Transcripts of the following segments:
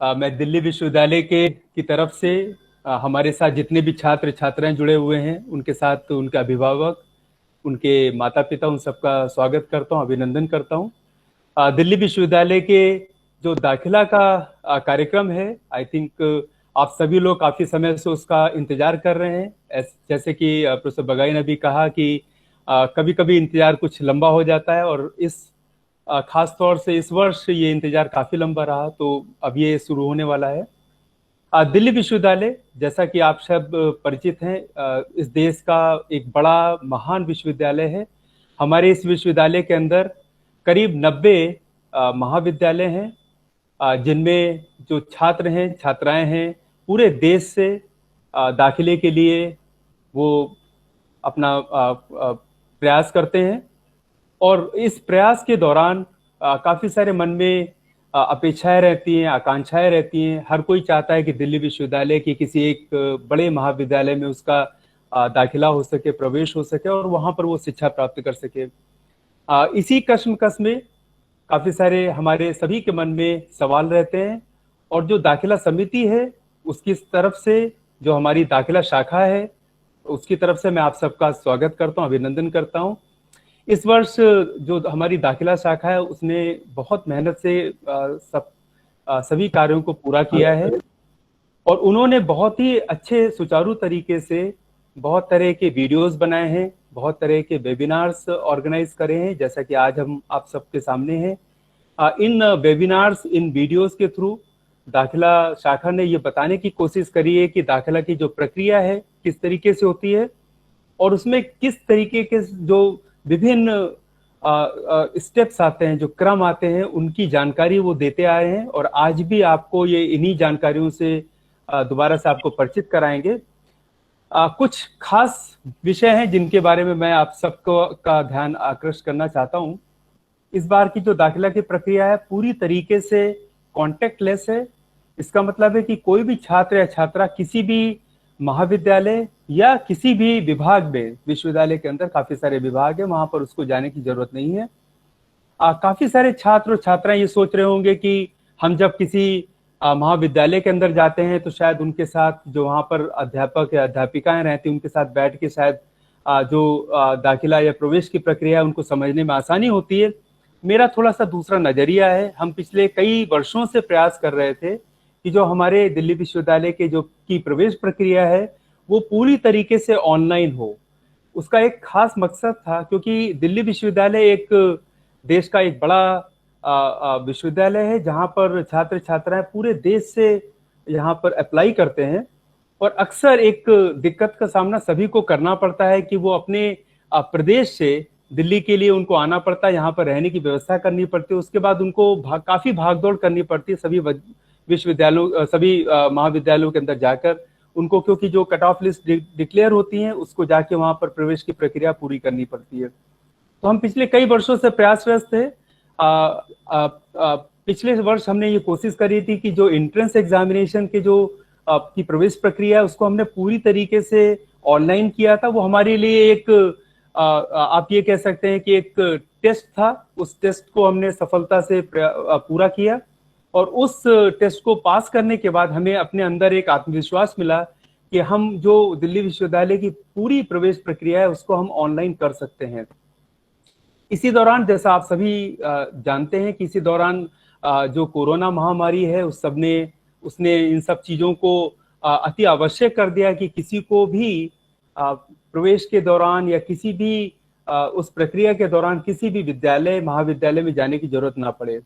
मैं दिल्ली विश्वविद्यालय के की तरफ से हमारे साथ जितने भी छात्र छात्राएं जुड़े हुए हैं उनके साथ उनके अभिभावक, उनके माता पिता, उन सबका स्वागत करता हूं, अभिनंदन करता हूं। दिल्ली विश्वविद्यालय के जो दाखिला का कार्यक्रम है, आई थिंक आप सभी लोग काफी समय से उसका इंतजार कर रहे हैं। जैसे कि प्रोफेसर बगाई ने भी कहा कि कभी कभी इंतजार कुछ लंबा हो जाता है और इस खास तौर से इस वर्ष ये इंतजार काफी लंबा रहा, तो अब ये शुरू होने वाला है। दिल्ली विश्वविद्यालय, जैसा कि आप सब परिचित हैं, इस देश का एक बड़ा महान विश्वविद्यालय है। हमारे इस विश्वविद्यालय के अंदर करीब 90 महाविद्यालय हैं, जिनमें जो छात्र हैं, छात्राएं हैं, पूरे देश से दाखिले के लिए वो अपना प्रयास करते हैं। और इस प्रयास के दौरान काफी सारे मन में अपेक्षाएं रहती हैं, आकांक्षाएं रहती हैं। हर कोई चाहता है कि दिल्ली विश्वविद्यालय की किसी एक बड़े महाविद्यालय में उसका दाखिला हो सके, प्रवेश हो सके और वहां पर वो शिक्षा प्राप्त कर सके। इसी कश्मकश में काफी सारे हमारे सभी के मन में सवाल रहते हैं। और जो दाखिला समिति है उसकी तरफ से, जो हमारी दाखिला शाखा है, उसकी तरफ से मैं आप सबका स्वागत करता हूँ, अभिनंदन करता हूँ। इस वर्ष जो हमारी दाखिला शाखा है उसने बहुत मेहनत से सभी कार्यों को पूरा किया है और उन्होंने बहुत ही अच्छे सुचारू तरीके से बहुत तरह के वीडियोस बनाए हैं, बहुत तरह के वेबिनार्स ऑर्गेनाइज करे हैं, जैसा कि आज हम आप सबके सामने हैं। इन वेबिनार्स, इन वीडियोस के थ्रू दाखिला शाखा ने ये बताने की कोशिश करी है कि दाखिला की जो प्रक्रिया है किस तरीके से होती है और उसमें किस तरीके के जो विभिन्न स्टेप्स आते हैं, जो क्रम आते हैं, उनकी जानकारी वो देते आए हैं। और आज भी आपको ये इन्हीं जानकारियों से दोबारा से आपको परिचित कराएंगे। कुछ खास विषय हैं जिनके बारे में मैं आप सबको का ध्यान आकृष्ट करना चाहता हूं। इस बार की जो दाखिला की प्रक्रिया है पूरी तरीके से कॉन्टेक्टलेस है। इसका मतलब है कि कोई भी छात्र या छात्रा किसी भी महाविद्यालय या किसी भी विभाग में, विश्वविद्यालय के अंदर काफी सारे विभाग है, वहां पर उसको जाने की जरूरत नहीं है। काफी सारे छात्र और छात्राएं ये सोच रहे होंगे कि हम जब किसी महाविद्यालय के अंदर जाते हैं तो शायद उनके साथ जो वहां पर अध्यापक या अध्यापिकाएं रहती हैं उनके साथ बैठ के शायद जो दाखिला या प्रवेश की प्रक्रिया है उनको समझने में आसानी होती है। मेरा थोड़ा सा दूसरा नजरिया है। हम पिछले कई वर्षों से प्रयास कर रहे थे कि जो हमारे दिल्ली विश्वविद्यालय के जो की प्रवेश प्रक्रिया है वो पूरी तरीके से ऑनलाइन हो। उसका एक खास मकसद था क्योंकि दिल्ली विश्वविद्यालय एक देश का एक बड़ा विश्वविद्यालय है जहां पर छात्र छात्राएं पूरे देश से यहाँ पर अप्लाई करते हैं। और अक्सर एक दिक्कत का सामना सभी को करना पड़ता है कि वो अपने प्रदेश से दिल्ली के लिए उनको आना पड़ता है, यहाँ पर रहने की व्यवस्था करनी पड़ती है, उसके बाद उनको काफी भागदौड़ करनी पड़ती है सभी विश्वविद्यालयों, सभी महाविद्यालयों के अंदर जाकर उनको, क्योंकि जो कट ऑफ लिस्ट डिक्लेयर होती है उसको जाके वहां पर प्रवेश की प्रक्रिया पूरी करनी पड़ती है। तो हम पिछले कई वर्षों से प्रयासरत थे। पिछले वर्ष हमने ये कोशिश करी थी कि जो एंट्रेंस एग्जामिनेशन के जो की प्रवेश प्रक्रिया है उसको हमने पूरी तरीके से ऑनलाइन किया था। वो हमारे लिए एक आप ये कह सकते हैं कि एक टेस्ट था। उस टेस्ट को हमने सफलता से पूरा किया और उस टेस्ट को पास करने के बाद हमें अपने अंदर एक आत्मविश्वास मिला कि हम जो दिल्ली विश्वविद्यालय की पूरी प्रवेश प्रक्रिया है उसको हम ऑनलाइन कर सकते हैं। इसी दौरान, जैसा आप सभी जानते हैं कि इसी दौरान जो कोरोना महामारी है उसने इन सब चीजों को अति आवश्यक कर दिया कि किसी को भी प्रवेश के दौरान या किसी भी उस प्रक्रिया के दौरान किसी भी विद्यालय महाविद्यालय में जाने की जरूरत ना पड़े।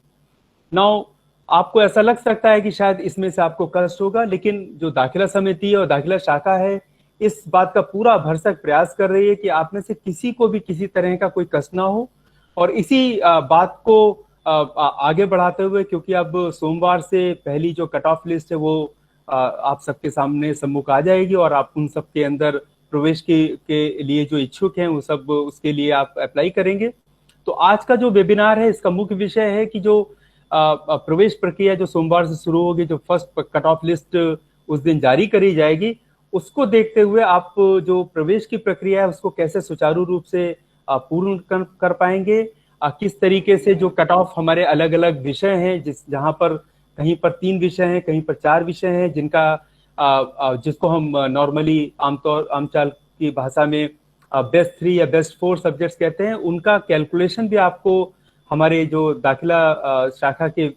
नाउ आपको ऐसा लग सकता है कि शायद इसमें से आपको कष्ट होगा, लेकिन जो दाखिला समिति और दाखिला शाखा है इस बात का पूरा भरसक प्रयास कर रही है कि आप में से किसी को भी किसी तरह का कोई कष्ट ना हो। और इसी बात को आगे बढ़ाते हुए, क्योंकि अब सोमवार से पहली जो कट ऑफ लिस्ट है वो आप सबके सामने सम्मुख आ जाएगी और आप उन सब के अंदर प्रवेश के लिए जो इच्छुक हैं वो सब उसके लिए आप अप्लाई करेंगे। तो आज का जो वेबिनार है इसका मुख्य विषय है कि जो प्रवेश प्रक्रिया जो सोमवार से शुरू होगी, जो फर्स्ट कट ऑफ लिस्ट उस दिन जारी करी जाएगी, उसको देखते हुए आप जो प्रवेश की प्रक्रिया है उसको कैसे सुचारू रूप से पूर्ण कर पाएंगे, किस तरीके से जो कट ऑफ हमारे अलग अलग विषय हैं जहां पर कहीं पर 3 विषय हैं, कहीं पर 4 विषय हैं, जिसको हम नॉर्मली आमचाल की भाषा में बेस्ट 3 या बेस्ट 4 सब्जेक्ट्स कहते हैं। उनका कैलकुलेशन भी आपको हमारे जो दाखिला शाखा के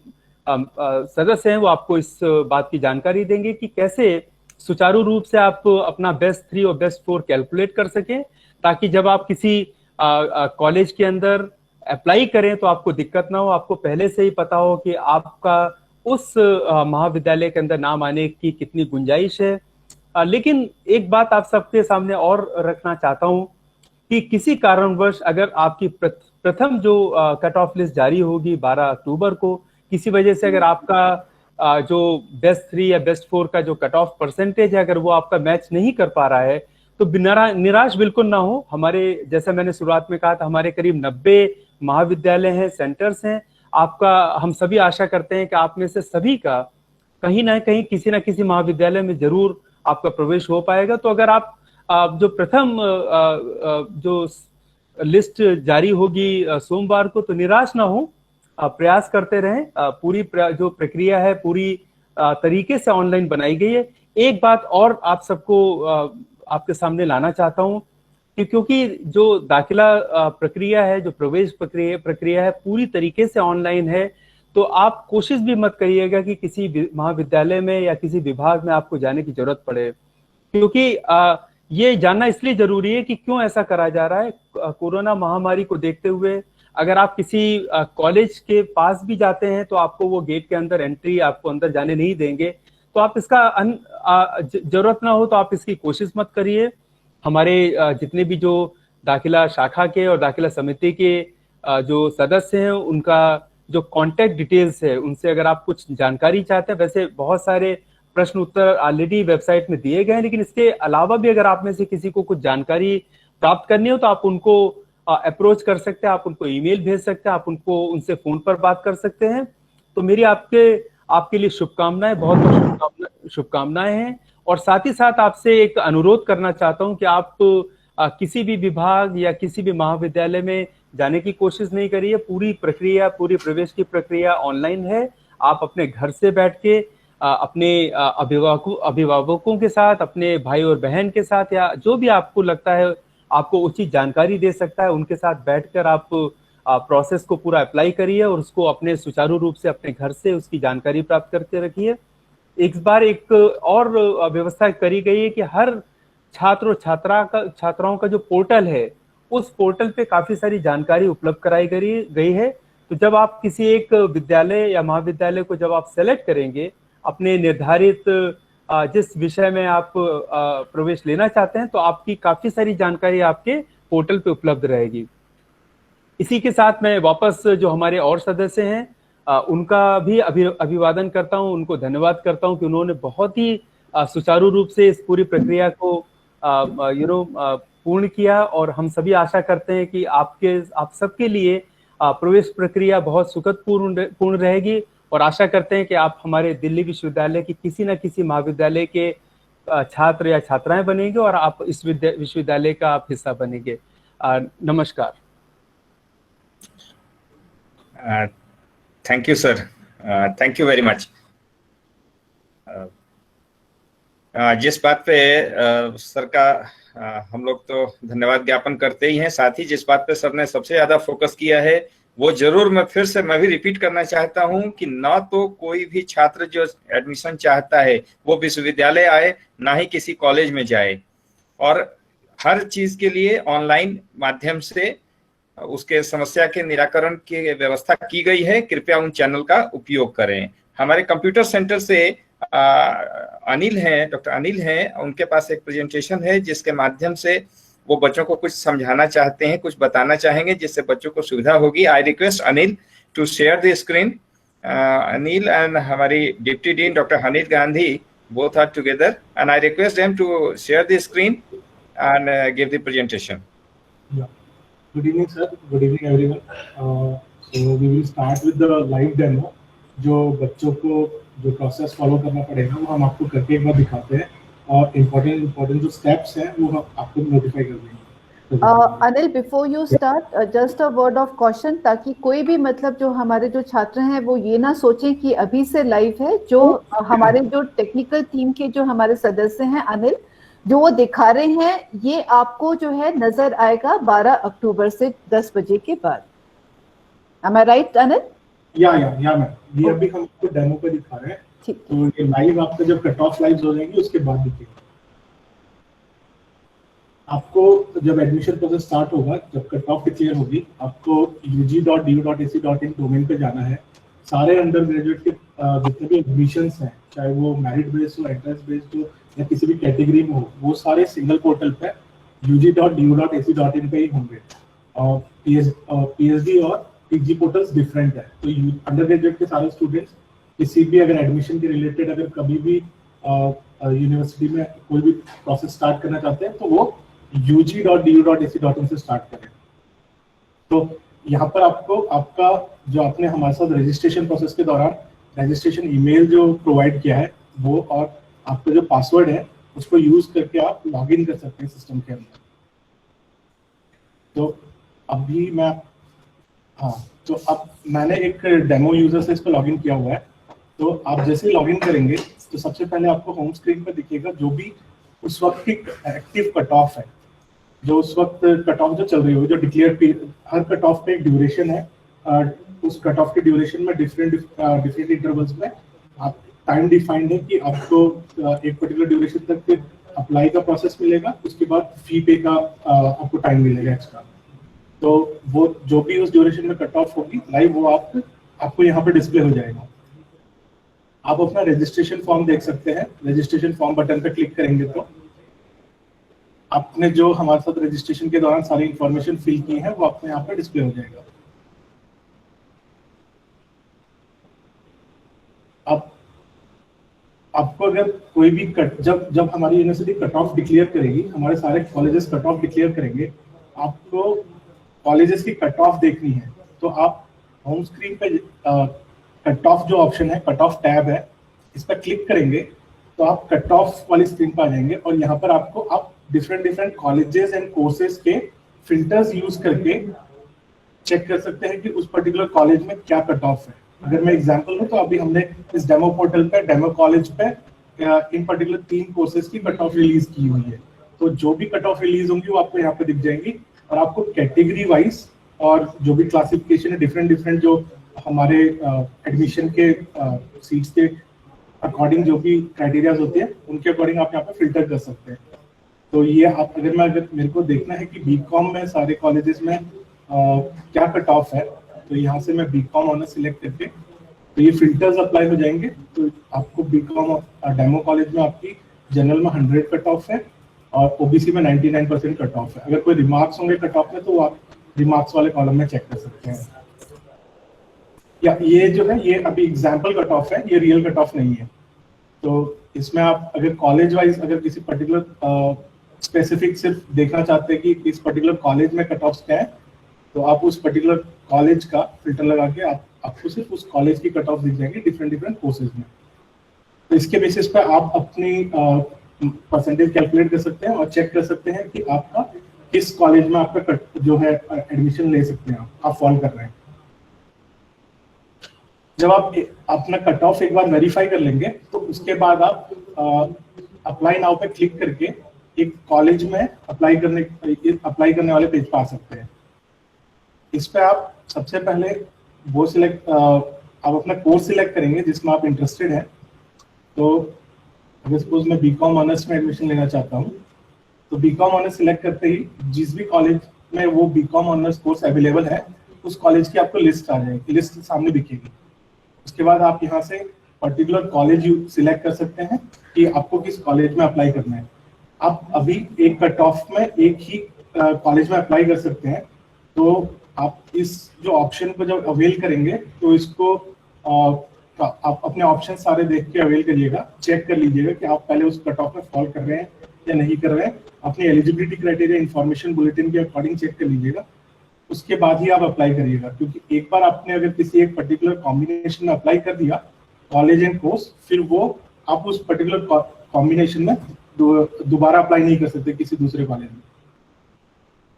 सदस्य हैं वो आपको इस बात की जानकारी देंगे कि कैसे सुचारू रूप से आप अपना बेस्ट 3 और बेस्ट 4 कैलकुलेट कर सकें, ताकि जब आप किसी कॉलेज के अंदर अप्लाई करें तो आपको दिक्कत ना हो, आपको पहले से ही पता हो कि आपका उस महाविद्यालय के अंदर नाम आने की कितनी गुंजाइश है। लेकिन एक बात आप सबके सामने और रखना चाहता हूं कि किसी कारणवश अगर आपकी प्रथम जो कट ऑफ लिस्ट जारी होगी 12 अक्टूबर को, किसी वजह से अगर आपका जो बेस्ट 3 या बेस्ट 4 का जो कट ऑफ परसेंटेज है अगर वो आपका मैच नहीं कर पा रहा है तो निराश बिल्कुल ना हो। हमारे, जैसा मैंने शुरुआत में कहा था, हमारे करीब 90 महाविद्यालय हैं, सेंटर्स हैं। हम सभी आशा करते हैं कि आप में से सभी का कहीं ना कहीं किसी ना किसी महाविद्यालय में जरूर आपका प्रवेश हो पाएगा। तो अगर आप जो प्रथम जो लिस्ट जारी होगी सोमवार को, तो निराश ना हो, प्रयास करते रहें। पूरी जो प्रक्रिया है पूरी तरीके से ऑनलाइन बनाई गई है। एक बात और आप सबको आपके सामने लाना चाहता हूं कि क्योंकि जो दाखिला प्रक्रिया है, जो प्रवेश प्रक्रिया है, पूरी तरीके से ऑनलाइन है, तो आप कोशिश भी मत करिएगा कि किसी महाविद्यालय में या किसी विभाग में आपको जाने की जरूरत पड़े, क्योंकि ये जानना इसलिए जरूरी है कि क्यों ऐसा करा जा रहा है। कोरोना महामारी को देखते हुए अगर आप किसी कॉलेज के पास भी जाते हैं तो आपको वो गेट के अंदर एंट्री, आपको अंदर जाने नहीं देंगे। तो आप इसका जरूरत ना हो तो आप इसकी कोशिश मत करिए। हमारे जितने भी जो दाखिला शाखा के और दाखिला समिति के जो सदस्य हैं, उनका जो कांटेक्ट डिटेल्स है, उनसे अगर आप कुछ जानकारी चाहते हैं, वैसे बहुत सारे प्रश्न उत्तर ऑलरेडी वेबसाइट में दिए गए हैं, लेकिन इसके अलावा भी अगर आप में से किसी को कुछ जानकारी प्राप्त करनी हो तो आप उनको अप्रोच कर सकते हैं, आप उनको ईमेल भेज सकते हैं, आप उनसे फोन पर बात कर सकते हैं। तो मेरी आपके लिए शुभकामनाएं, बहुत बहुत शुभकामनाएं हैं। और साथ ही साथ आपसे एक अनुरोध करना चाहता हूं कि आप किसी भी विभाग या किसी भी महाविद्यालय में जाने की कोशिश नहीं करिए। पूरी प्रवेश की प्रक्रिया ऑनलाइन है। आप अपने घर से बैठ के अपने अभिभावकों के साथ, अपने भाई और बहन के साथ, या जो भी आपको लगता है आपको उचित जानकारी दे सकता है, उनके साथ बैठकर आप प्रोसेस को पूरा अप्लाई करिए और उसको अपने सुचारू रूप से अपने घर से उसकी जानकारी प्राप्त करके रखिए। एक बार एक और व्यवस्था करी गई है कि हर छात्र और छात्राओं का जो पोर्टल है, उस पोर्टल पे काफी सारी जानकारी उपलब्ध कराई गई है। तो जब आप किसी एक विद्यालय या महाविद्यालय को जब आप सेलेक्ट करेंगे, अपने निर्धारित जिस विषय में आप प्रवेश लेना चाहते हैं, तो आपकी काफी सारी जानकारी आपके पोर्टल पे उपलब्ध रहेगी। इसी के साथ मैं वापस जो हमारे और सदस्य हैं उनका भी अभिवादन करता हूं, उनको धन्यवाद करता हूं कि उन्होंने बहुत ही सुचारू रूप से इस पूरी प्रक्रिया को पूर्ण किया। और हम सभी आशा करते हैं कि आप सबके लिए प्रवेश प्रक्रिया बहुत सुखद पूर्ण रहेगी, और आशा करते हैं कि आप हमारे दिल्ली विश्वविद्यालय की किसी न किसी महाविद्यालय के छात्र या छात्राएं बनेंगे और आप इस विश्वविद्यालय का आप हिस्सा बनेंगे। नमस्कार। Thank you sir, thank you very much. जिस बात पे सर का हम लोग तो धन्यवाद ज्ञापन करते ही हैं, साथ ही जिस बात पे सर ने सबसे ज्यादा फोकस किया है वो जरूर मैं भी रिपीट करना चाहता हूं कि ना तो कोई भी छात्र जो एडमिशन चाहता है वो विश्वविद्यालय आए, ना ही किसी कॉलेज में जाए, और हर चीज के लिए ऑनलाइन माध्यम से उसके समस्या के निराकरण की व्यवस्था की गई है। कृपया उन चैनल का उपयोग करें। हमारे कंप्यूटर सेंटर से अनिल हैं, डॉक्टर अनिल हैं, उनके पास एक प्रेजेंटेशन है जिसके माध्यम से वो बच्चों को कुछ समझाना चाहते हैं, कुछ बताना चाहेंगे जिससे बच्चों को सुविधा होगी। I request Anil to share the screen. Anil and हमारी deputy dean doctor Haneet Gandhi both are together, and I request them to share the screen and give the presentation. Yeah. Good evening, sir. Good evening, everyone. So we will start with the live demo. जो बच्चों को जो process follow करना पड़ेगा वो हम आपको करके एक बार दिखाते हैं, और इम्पोर्टेंट जो स्टेप्स हैं वो हम आपको नोटिफाई कर देंगे। Anil, before you start, just a word of caution, ताकि कोई भी मतलब जो हमारे जो छात्र हैं वो ये ना सोचें कि अभी से लाइव है। जो हमारे जो टेक्निकल टीम के जो हमारे सदस्य हैं अनिल, जो वो दिखा रहे हैं, ये आपको जो है नजर आएगा 12 अक्टूबर से 10 बजे के बाद। Am I right, Anil? या मैम, ये अभी हम आपको डेमो पे दिखा रहे हैं। ठीक, तो ये लाइव आपका जब कट ऑफ लाइव्स हो जाएंगे उसके बाद दिखेगा आपको। जब एडमिशन प्रोसेस स्टार्ट होगा, जब कट ऑफ क्लियर होगी, आपको ug.du.ac.in डोमेन पे जाना है। सारे अंडर ग्रेजुएट के जितने भी एडमिशंस हैं, चाहे वो मेरिट बेस्ड हो, एंट्रेंस बेस्ड हो, या किसी भी कैटेगरी में हो, वो सारे सिंगल पोर्टल पे ug.du.ac.in पे ही होंगे। पीएचडी और पीजी पोर्टल्स डिफरेंट है। तो अंडर ग्रेजुएट के सारे स्टूडेंट्स किसी भी अगर एडमिशन के रिलेटेड अगर कभी भी यूनिवर्सिटी में कोई भी प्रोसेस स्टार्ट करना चाहते हैं तो वो ug.du.ac.in से स्टार्ट करें। तो यहाँ पर आपको आपका जो आपने हमारे साथ रजिस्ट्रेशन प्रोसेस के दौरान रजिस्ट्रेशन ईमेल जो प्रोवाइड किया है वो, और आपका जो पासवर्ड है उसको यूज करके आप लॉग इन कर सकते हैं सिस्टम के अंदर। तो अभी मैं तो अब मैंने एक डेमो यूजर से इसको लॉगिन किया हुआ है। तो आप जैसे ही लॉगिन करेंगे तो सबसे पहले आपको होम स्क्रीन पर दिखेगा जो भी उस वक्त की एक्टिव कट ऑफ है, जो उस वक्त कट ऑफ जो चल रही होगी, जो डिक्लेयर, हर कट ऑफ पे एक ड्यूरेशन है। उस कट ऑफ के ड्यूरेशन में डिफरेंट इंटरवल्स में आप टाइम डिफाइंड है कि आपको एक पर्टिकुलर ड्यूरेशन तक अप्लाई का प्रोसेस मिलेगा, उसके बाद फी पे का आपको टाइम मिलेगा एक्स्ट्रा। तो वो जो भी उस ड्यूरेशन में कट ऑफ होगी लाइव, वो आपको यहाँ पे डिस्प्ले हो जाएगा। आप अपना रजिस्ट्रेशन फॉर्म देख सकते हैं। रजिस्ट्रेशन फॉर्म बटन पे क्लिक करेंगे तो आपने जो हमारे साथ रजिस्ट्रेशन के दौरान सारी इंफॉर्मेशन फिल की है वो आपको यहाँ पे डिस्प्ले हो जाएगा। अब आपको अगर कोई भी जब हमारी यूनिवर्सिटी कट ऑफ डिक्लेयर करेगी, हमारे सारे कॉलेजेस कट ऑफ डिक्लेयर करेंगे, आपको कॉलेजेस की कट ऑफ देखनी है तो आप होम स्क्रीन पे कट ऑफ जो ऑप्शन है, कट ऑफ टैब है, इस पर क्लिक करेंगे तो आप कट ऑफ वाली स्क्रीन पर आ जाएंगे। और यहाँ पर आपको आप डिफरेंट कॉलेजेस एंड कोर्सेज के फिल्टर्स यूज करके चेक कर सकते हैं कि उस पर्टिकुलर कॉलेज में क्या कट ऑफ है। अगर मैं एग्जांपल लूं तो अभी हमने इस डेमो पोर्टल पे डेमो कॉलेज पे इन पर्टिकुलर 3 कोर्सेज की कट ऑफ रिलीज की हुई है। तो जो भी कट ऑफ रिलीज होंगी वो आपको यहाँ पे दिख जाएंगी, और आपको कैटेगरी वाइज और जो भी क्लासिफिकेशन है डिफरेंट जो हमारे एडमिशन के सीट्स के अकॉर्डिंग जो भी क्राइटेरियाज होते हैं उनके अकॉर्डिंग आप यहाँ पे फिल्टर कर सकते हैं। तो ये आप अगर मेरे को देखना है कि बीकॉम में सारे कॉलेजेस में क्या कट ऑफ है, तो यहाँ से मैं बीकॉम ऑनर्स सिलेक्ट करके तो ये फिल्टर्स अप्लाई हो जाएंगे। तो आपको बीकॉम डेमो कॉलेज में आपकी जनरल में 100 कट ऑफ है और ओबीसी में 99% कट ऑफ है। अगर कोई रिमार्क्स होंगे कट ऑफ में तो आप रिमार्क्स वाले कॉलम में चेक कर सकते हैं। या ये जो है ये अभी एग्जाम्पल कट ऑफ है, ये रियल कट ऑफ नहीं है। तो इसमें आप अगर कॉलेज वाइज अगर किसी पर्टिकुलर स्पेसिफिक सिर्फ देखना चाहते हैं कि इस पर्टिकुलर कॉलेज में कट ऑफ क्या है, तो आप उस पर्टिकुलर कॉलेज का फिल्टर लगा के आपको सिर्फ उस कॉलेज की कट ऑफ दिख जाएंगे डिफरेंट कोर्सेज में। तो इसके बेसिस पे आप अपनी परसेंटेज कैलकुलेट कर सकते हैं और चेक कर सकते हैं कि आपका किस कॉलेज में आपका जो है एडमिशन ले सकते हैं आप फॉल कर रहे हैं। जब आप अपना कट ऑफ एक बार वेरीफाई कर लेंगे तो उसके बाद आप अप्लाई नाउ पे क्लिक करके एक कॉलेज में अप्लाई करने वाले पेज पर आ सकते हैं। इस पे आप सबसे पहले वो आप अपना कोर्स सिलेक्ट करेंगे जिसमें आप इंटरेस्टेड हैं। तो अगर सपोज मैं बीकॉम ऑनर्स में एडमिशन लेना चाहता हूँ तो बीकॉम ऑनर्स सिलेक्ट करते ही जिस भी कॉलेज में वो बीकॉम ऑनर्स कोर्स अवेलेबल है उस कॉलेज की आपको लिस्ट आ जाएगी, लिस्ट सामने दिखेगी। उसके बाद आप यहाँ से पर्टिकुलर कॉलेज सिलेक्ट कर सकते हैं कि आपको किस कॉलेज में अप्लाई करना है। आप अभी एक कट ऑफ में एक ही कॉलेज में अप्लाई कर सकते हैं। तो आप इस जो ऑप्शन को जब अवेल करेंगे तो इसको आप अपने ऑप्शन सारे देख के अवेल करिएगा, चेक कर लीजिएगा कि आप पहले उस कट ऑफ में फॉल कर रहे हैं या नहीं कर रहे हैं। अपनी एलिजिबिलिटी क्राइटेरिया इन्फॉर्मेशन बुलेटिन के अकॉर्डिंग चेक कर लीजिएगा, उसके बाद ही आप अप्लाई करिएगा। क्योंकि एक बार आपने अगर किसी एक पर्टिकुलर कॉम्बिनेशन में अप्लाई कर दिया कॉलेज एंड कोर्स, फिर वो आप उस पर्टिकुलर कॉम्बिनेशन में दोबारा अप्लाई नहीं कर सकते किसी दूसरे कॉलेज में।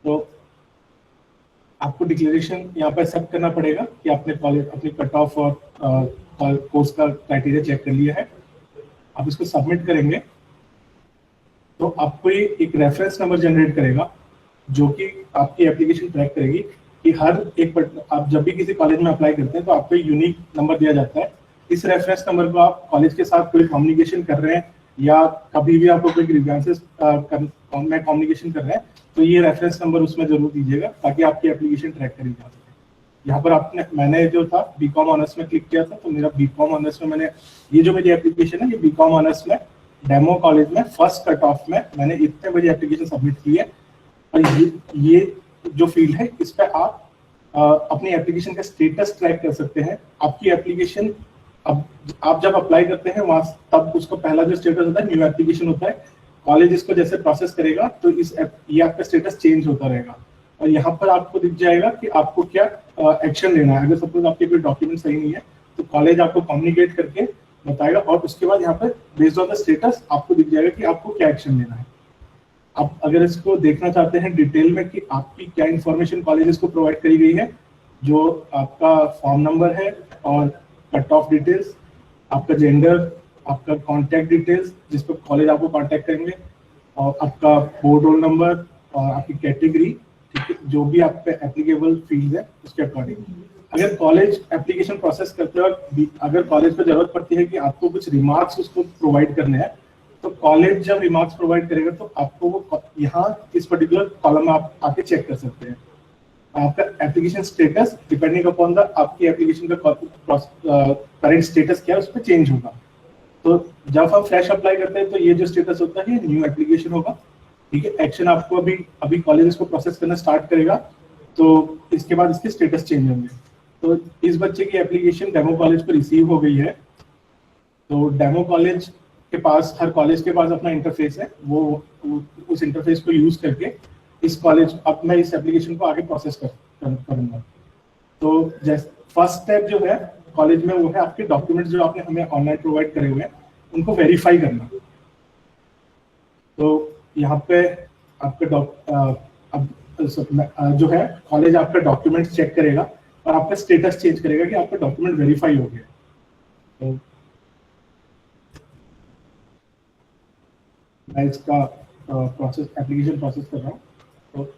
तो आपको डिक्लेरेशन यहाँ पर एक्सेप्ट करना पड़ेगा कि आपने कॉलेज अपनी कट ऑफ और कोर्स का क्राइटेरिया चेक कर लिया है। आप इसको सबमिट करेंगे तो आपको ये एक रेफरेंस नंबर जनरेट करेगा जो कि आपकी एप्लीकेशन ट्रैक करेगी कि हर एक आप जब भी किसी कॉलेज में अप्लाई करते हैं तो आपको यूनिक नंबर दिया जाता है। इस रेफरेंस नंबर को आप कॉलेज के साथ कोई कम्युनिकेशन कर रहे हैं या कभी भी आपको कोई ग्रीवेंसेस में कम्युनिकेशन कर रहे हैं तो ये रेफरेंस नंबर उसमें जरूर दीजिएगा ताकि आपकी एप्लीकेशन ट्रैक करी जा सके। यहाँ पर मैंने जो था बीकॉम ऑनर्स में क्लिक किया था, तो मेरा बीकॉम ऑनर्स में मैंने ये जो मेरी एप्लीकेशन है ये बीकॉम ऑनर्स में डेमो कॉलेज में फर्स्ट कट ऑफ में मैंने इतने बजे एप्लीकेशन सबमिट की है। और ये जो फील्ड है इस पर आप अपनी एप्लीकेशन का स्टेटस ट्रैक कर सकते हैं। आपकी एप्लीकेशन अब आप जब अप्लाई करते हैं वहां तब उसका पहला जो स्टेटस होता है न्यू एप्लीकेशन होता है। कॉलेज इसको जैसे प्रोसेस करेगा तो ये आपका स्टेटस चेंज होता रहेगा और यहाँ पर आपको दिख जाएगा कि आपको क्या एक्शन लेना है। अगर सपोज आपके कोई डॉक्यूमेंट सही नहीं है तो कॉलेज आपको कम्युनिकेट करके बताएगा और उसके बाद यहाँ पर बेस्ड ऑन द स्टेटस आपको दिख जाएगा कि आपको क्या एक्शन लेना है। आप अगर इसको देखना चाहते हैं डिटेल में कि आपकी क्या इंफॉर्मेशन कॉलेज को प्रोवाइड करी गई है, जो आपका फॉर्म नंबर है और कट ऑफ डिटेल्स, आपका जेंडर, आपका कॉन्टैक्ट डिटेल्स जिस पर कॉलेज आपको कॉन्टैक्ट करेंगे और आपका बोर्ड रोल नंबर और आपकी कैटेगरी, ठीक है, जो भी आप पे एप्लीकेबल फील्ड है उसके अकॉर्डिंग। अगर कॉलेज एप्लीकेशन प्रोसेस करते वक्त अगर कॉलेज को जरूरत पड़ती है कि आपको कुछ रिमार्क्स उसको प्रोवाइड करने हैं तो कॉलेज जब रिमार्क्स प्रोवाइड करेगा तो आपको वो यहाँ इस पर्टिकुलर कॉलम में आप आके चेक कर सकते हैं। आपका application status depending upon the आपकी एप्लीकेशन का करंट स्टेटस क्या है उस पर चेंज होगा। तो जब हम फ्रेश अप्लाई करते हैं तो ये जो स्टेटस होता है ये न्यू एप्लीकेशन होगा, ठीक है। एक्शन आपको अभी कॉलेज इसको प्रोसेस करना स्टार्ट करेगा तो इसके बाद इसके स्टेटस चेंज होंगे। तो इस बच्चे की एप्लीकेशन डेमो कॉलेज पर रिसीव हो गई है। तो डेमो कॉलेज के पास, हर कॉलेज के पास अपना इंटरफेस है, वो उस इंटरफेस को यूज करके इस कॉलेज अब मैं इस एप्लीकेशन को आगे प्रोसेस करूंगा। तो जैसे फर्स्ट स्टेप जो है कॉलेज में वो है आपके डॉक्यूमेंट्स जो आपने हमें ऑनलाइन प्रोवाइड करे हुए हैं उनको वेरीफाई करना। तो यहाँ पे आपका जो है कॉलेज आपका डॉक्यूमेंट चेक करेगा और आपका स्टेटस चेंज करेगा कि आपका डॉक्यूमेंट वेरीफाई हो गया। तो मैं इसका प्रोसेस एप्लीकेशन प्रोसेस कर रहा हूँ। तो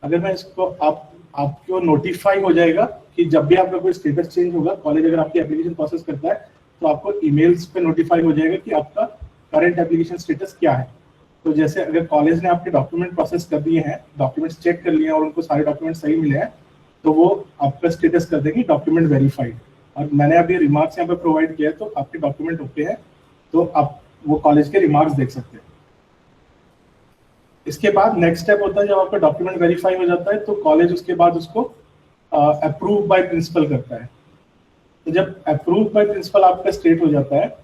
अगर मैं इसको आपको नोटिफाई हो जाएगा कि जब भी आपका कोई स्टेटस चेंज होगा, कॉलेज अगर आपकी एप्लीकेशन प्रोसेस करता है तो आपको ईमेल्स पे नोटिफाई हो जाएगा कि आपका करंट एप्लीकेशन स्टेटस क्या है। तो जैसे अगर कॉलेज ने आपके डॉक्यूमेंट प्रोसेस कर दिए हैं, डॉक्यूमेंट्स चेक कर लिए हैं और उनको सारे डॉक्यूमेंट सही मिले हैं तो वो आपका स्टेटस कर देंगे डॉक्यूमेंट वेरीफाइड। और मैंने अभी रिमार्क्स यहाँ पे प्रोवाइड किया है तो आपके डॉक्यूमेंट ओके हैं तो आप वो कॉलेज के रिमार्क्स देख सकते हैं। इसके बाद नेक्स्ट स्टेप होता है जब आपका डॉक्यूमेंट वेरीफाई हो जाता है तो कॉलेज उसके बाद उसको अप्रूव बाय प्रिंसिपल करता है। तो जब अप्रूव बाय प्रिंसिपल आपका स्टेट हो जाता है,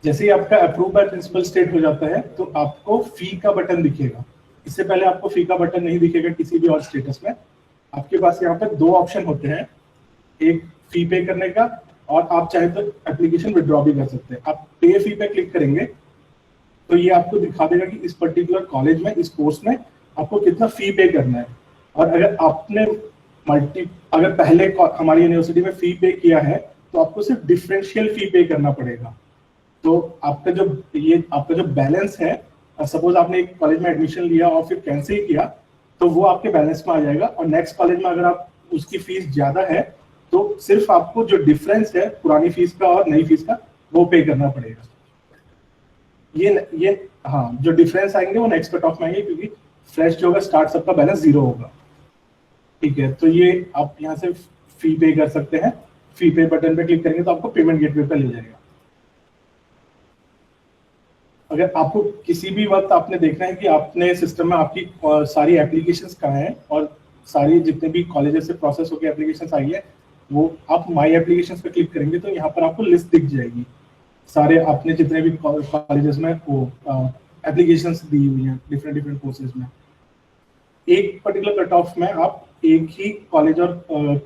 जैसे ही आपका अप्रूव बाय प्रिंसिपल स्टेट हो जाता है तो आपको फी का बटन दिखेगा। इससे पहले आपको फी का बटन नहीं दिखेगा किसी भी और स्टेटस में। आपके पास यहाँ पर दो ऑप्शन होते हैं, एक फी पे करने का और आप चाहे तो एप्लीकेशन विड्रॉ भी कर सकते हैं। आप पे फी पे क्लिक करेंगे तो ये आपको दिखा देगा कि इस पर्टिकुलर कॉलेज में, इस कोर्स में आपको कितना फी पे करना है। और अगर आपने अगर पहले हमारी यूनिवर्सिटी में फी पे किया है तो आपको सिर्फ डिफरेंशियल फी पे करना पड़ेगा। तो आपका जो बैलेंस है, सपोज आपने एक कॉलेज में एडमिशन लिया और फिर कैंसिल किया तो वो आपके बैलेंस में आ जाएगा। और नेक्स्ट कॉलेज में अगर आप उसकी फीस ज्यादा है तो सिर्फ आपको जो डिफरेंस है पुरानी फीस का और नई फीस का वो पे करना पड़ेगा। ये हाँ, जो डिफरेंस आएंगे वो नेक्स्ट कट ऑफ में आएंगे क्योंकि फ्रेश जो होगा स्टार्ट सबका बैलेंस 0 होगा, ठीक है। तो ये आप यहाँ से फी पे कर सकते हैं। फी पे बटन पे क्लिक करेंगे तो आपको पेमेंट गेटवे पे ले जाएगा। अगर आपको किसी भी वक्त आपने देखना है कि आपने सिस्टम में आपकी सारी एप्लीकेशंस कहाँ हैं और सारी जितने भी कॉलेजेस से प्रोसेस होकर एप्लीकेशंस आई है वो आप माई एप्लीकेशंस पे क्लिक करेंगे तो यहाँ पर आपको लिस्ट दिख जाएगी सारे आपने जितने भी कॉलेजेस में वो एप्लीकेशंस दी हुई हैं डिफरेंट कोर्सेज में। एक पर्टिकुलर कट ऑफ में आप एक ही कॉलेज और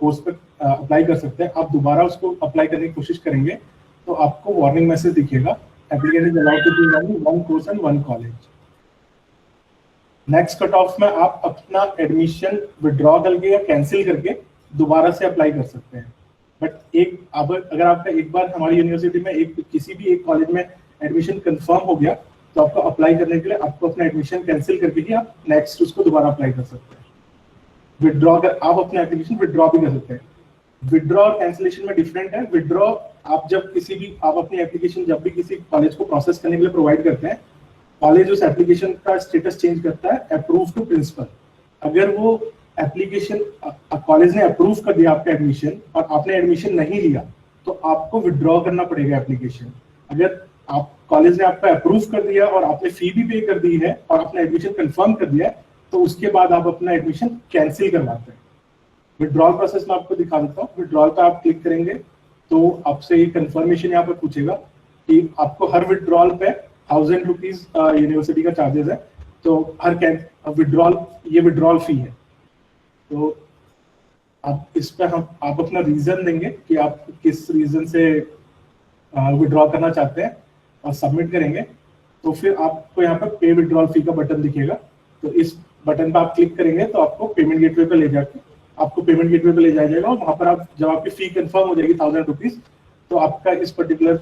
कोर्स पे अप्लाई कर सकते हैं। आप दोबारा उसको अप्लाई करने की कोशिश करेंगे तो आपको वार्निंग मैसेज दिखेगा, applicant is allowed to do only one course and one college. Next cut off में आप अपना एडमिशन विड्रॉ करके या कैंसिल करके दोबारा से अप्लाई कर सकते हैं। बट अगर आपका एक बार हमारी यूनिवर्सिटी में किसी भी एक कॉलेज में एडमिशन कंफर्म हो गया तो आपको अप्लाई करने के लिए आपको अपना एडमिशन कैंसिल करके ही आप नेक्स्ट उसको दोबारा अप्लाई कर सकते हैं। विड्रॉ कर आप अपना एप्लीकेशन विड्रॉ भी कर सकते हैं। विड्रॉ और कैंसिलेशन में डिफरेंट है। विड्रॉ आप अपनी एप्लीकेशन जब भी किसी कॉलेज को प्रोसेस करने के लिए प्रोवाइड करते हैं, कॉलेज उस एप्लीकेशन का स्टेटस चेंज करता है अप्रूव टू प्रिंसिपल। अगर वो एप्लीकेशन कॉलेज ने अप्रूव कर दिया आपका एडमिशन और आपने एडमिशन नहीं लिया तो आपको विड्रॉ करना पड़ेगा एप्लीकेशन। अगर आप कॉलेज ने आपका अप्रूव कर दिया और आपने फी भी पे कर दी है और आपने एडमिशन कंफर्म कर दिया है तो उसके बाद आप अपना एडमिशन कैंसिल करवाते हैं। विड्रॉल प्रोसेस में आपको दिखा देता हूँ। विड्रॉल पे आप क्लिक करेंगे तो आपसे ये कंफर्मेशन यहाँ पर पूछेगा कि आपको हर विड्रॉल पे 1000 रुपीज यूनिवर्सिटी का चार्जेस है। तो हर ये विड्रॉल फी है। तो आप इस पे आप अपना रीजन देंगे कि आप किस रीजन से विड्रॉ करना चाहते हैं और सबमिट करेंगे। तो फिर आपको यहाँ पर पे विड्रॉल फी का बटन दिखेगा। तो इस बटन पर आप क्लिक करेंगे तो आपको पेमेंट गेटवे पे ले जाएगा और वहां पर आप जब आपकी फी कंफर्म हो जाएगी 1000 रुपीज तो आपका इस पर्टिकुलर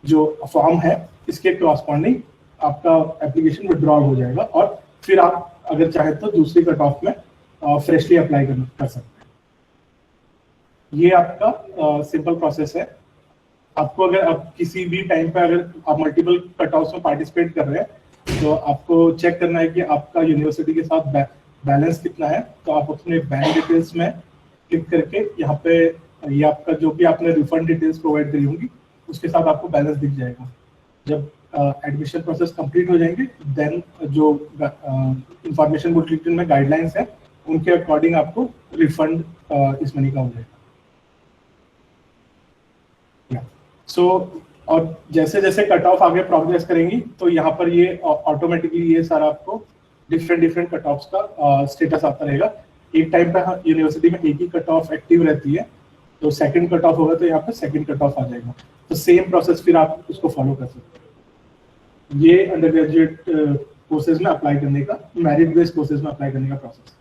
जो फॉर्म है इसके कॉरस्पॉन्डिंग आपका एप्लीकेशन विड्रॉल हो जाएगा और फिर आप अगर चाहे तो दूसरी कट ऑफ में फ्रेशली अप्लाई कर सकते हैं। ये आपका सिंपल प्रोसेस है। आपको अगर आप किसी भी टाइम पे अगर आप मल्टीपल कट ऑफ्स में पार्टिसिपेट कर रहे हैं तो आपको चेक करना है कि आपका यूनिवर्सिटी के साथ बैलेंस कितना है। तो आप अपने बैंक डिटेल्स में क्लिक करके यहाँ पे ये आपका जो भी आपने रिफंड डिटेल्स प्रोवाइड करी होंगी उसके साथ आपको बैलेंस दिख जाएगा। जब एडमिशन प्रोसेस कंप्लीट हो जाएंगे देन जो इंफॉर्मेशन बुलेटिन में गाइडलाइंस है उनके अकॉर्डिंग आपको रिफंड इस मनी का हो जाएगा। और जैसे जैसे कट ऑफ आगे प्रोग्रेस करेंगी तो यहाँ पर ये ऑटोमेटिकली ये सारा आपको डिफरेंट कट ऑफ्स का स्टेटस आता रहेगा। एक टाइम पे यूनिवर्सिटी में एक ही कट ऑफ एक्टिव रहती है तो सेकंड कट ऑफ होगा तो यहाँ पे सेकंड कट ऑफ आ जाएगा। तो सेम प्रोसेस फिर आप उसको फॉलो कर सकते हैं। ये अंडर ग्रेजुएट कोर्सेज में अप्लाई करने का, मेरिट बेस्ड कोर्सेज में अप्लाई करने का process.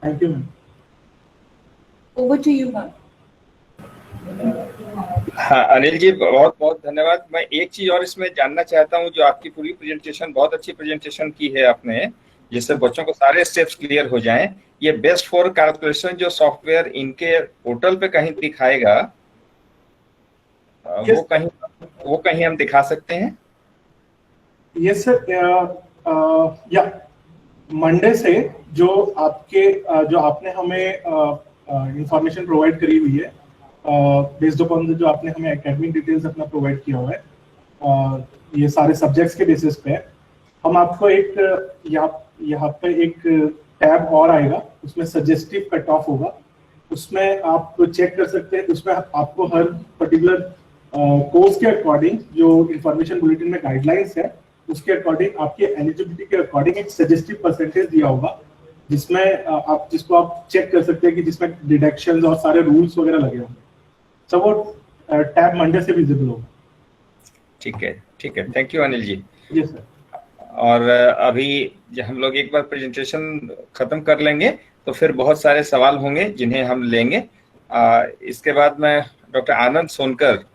Thank you ma'am. Over to you ma'am. हाँ अनिल जी, बहुत बहुत धन्यवाद। मैं एक चीज और इसमें जानना चाहता हूँ, जो आपकी पूरी प्रेजेंटेशन, बहुत अच्छी प्रेजेंटेशन की है आपने, जिससे बच्चों को सारे स्टेप्स क्लियर हो जाएं। ये बेस्ट फॉर कैलकुलेशन जो सॉफ्टवेयर इनके पोर्टल पे कहीं दिखाएगा, वो कहीं हम दिखा सकते हैं? यस सर, या मंडे से जो आपने हमें इंफॉर्मेशन प्रोवाइड करी हुई है बेस्ड अपॉन जो आपने हमें एकेडमिक डिटेल्स अपना प्रोवाइड किया हुआ है, ये सारे सब्जेक्ट्स के बेसिस पे हम आपको एक यहाँ पे एक टैब और आएगा, उसमें सजेस्टिव कट ऑफ होगा। उसमें आप चेक कर सकते हैं, उसमें आपको हर पर्टिकुलर कोर्स के अकॉर्डिंग जो इंफॉर्मेशन बुलेटिन में गाइडलाइंस है उसके अकॉर्डिंग आपके एलिजिबिलिटी के अकॉर्डिंग एक सजेस्टिव परसेंटेज दिया होगा, जिसमें जिसको आप चेक कर सकते हैं कि जिसमें डिडक्शंस और सारे रूल्स वगैरह लगे होंगे। सब वो टैब मंडे से विजिबल होगा। ठीक है, थैंक यू अनिल जी। जी सर। और अभी हम लोग एक बार प्रेजेंटेशन खत्म कर लेंगे तो फिर बहुत सारे सवाल होंगे जिन्हें हम लेंगे। इसके बाद मैं doctor Anand Sonkar,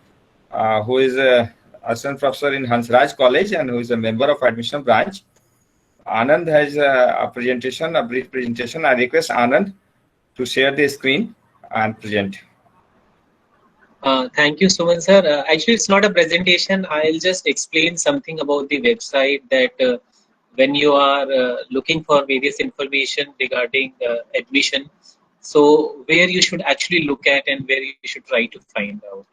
who is a assistant professor in Hansraj College and who is a member of admission branch. Anand has a presentation, a brief presentation. I request Anand to share the screen and present. Thank you, Suman sir. Actually, it's not a presentation. I'll just explain something about the website that when you are looking for various information regarding admission, so where you should actually look at and where you should try to find out.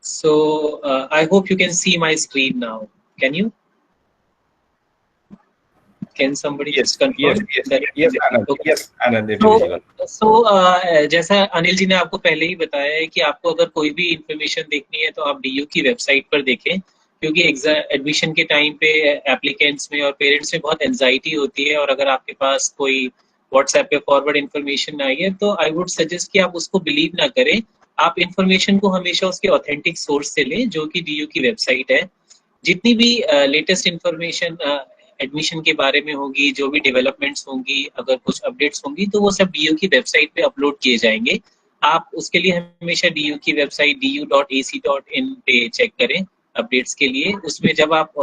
So I hope you can see my screen now. Can you? Can somebody just confirm? Yes, Anand. Okay. Yes, Anand. So जैसा अनिल जी ने आपको पहले ही बताया है कि आपको अगर कोई भी इंफॉर्मेशन देखनी है तो आप DU की वेबसाइट पर देखें, क्योंकि एडमिशन के टाइम पे एप्लीकेंट्स में और पेरेंट्स में बहुत एंजाइटी होती है, और अगर आपके पास कोई व्हाट्सएप पे फॉरवर्ड इन्फॉर्मेशन आई है तो आई वुड सजेस्ट कि आप उसको बिलीव ना करें। आप इन्फॉर्मेशन को हमेशा उसके ऑथेंटिक सोर्स से लें, जो कि डीयू की वेबसाइट है। जितनी भी लेटेस्ट इन्फॉर्मेशन एडमिशन के बारे में होगी, जो भी डेवलपमेंट्स होंगी, अगर कुछ अपडेट्स होंगी, तो वो सब डीयू की वेबसाइट पे अपलोड किए जाएंगे। आप उसके लिए हमेशा डीयू की वेबसाइट du.ac.in पे चेक करें अपडेट्स के लिए। उसमें जब आप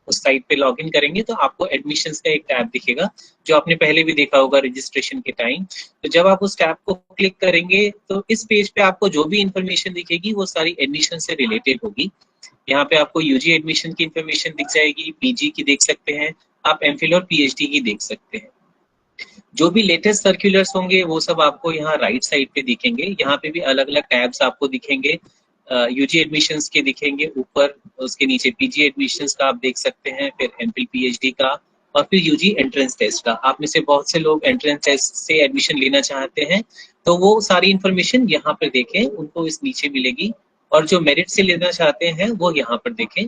उस साइट पे लॉगिन करेंगे तो आपको एडमिशंस का एक टैब दिखेगा, जो आपने पहले भी देखा होगा रजिस्ट्रेशन के टाइम। तो जब आप उस टैब को क्लिक करेंगे तो इस पेज पे आपको जो भी इंफॉर्मेशन दिखेगी वो सारी एडमिशन से रिलेटेड होगी। यहाँ पे आपको यूजी एडमिशन की इंफॉर्मेशन दिख जाएगी, पीजी की देख सकते हैं, आप एमफिल और पीएचडी की देख सकते हैं। जो भी लेटेस्ट सर्कुलर्स होंगे वो सब आपको यहाँ राइट साइड पे दिखेंगे। यहाँ पे भी अलग अलग टैब्स आपको दिखेंगे, यूजी एडमिशंस के दिखेंगे ऊपर, उसके नीचे पीजी एडमिशंस का आप देख सकते हैं, फिर एमफिल पीएचडी का, और फिर यूजी एंट्रेंस टेस्ट का। आप में से बहुत से लोग एंट्रेंस टेस्ट से एडमिशन लेना चाहते हैं, तो वो सारी इन्फॉर्मेशन यहाँ पर देखें, उनको इस नीचे मिलेगी। और जो मेरिट से लेना चाहते हैं वो यहाँ पर देखें।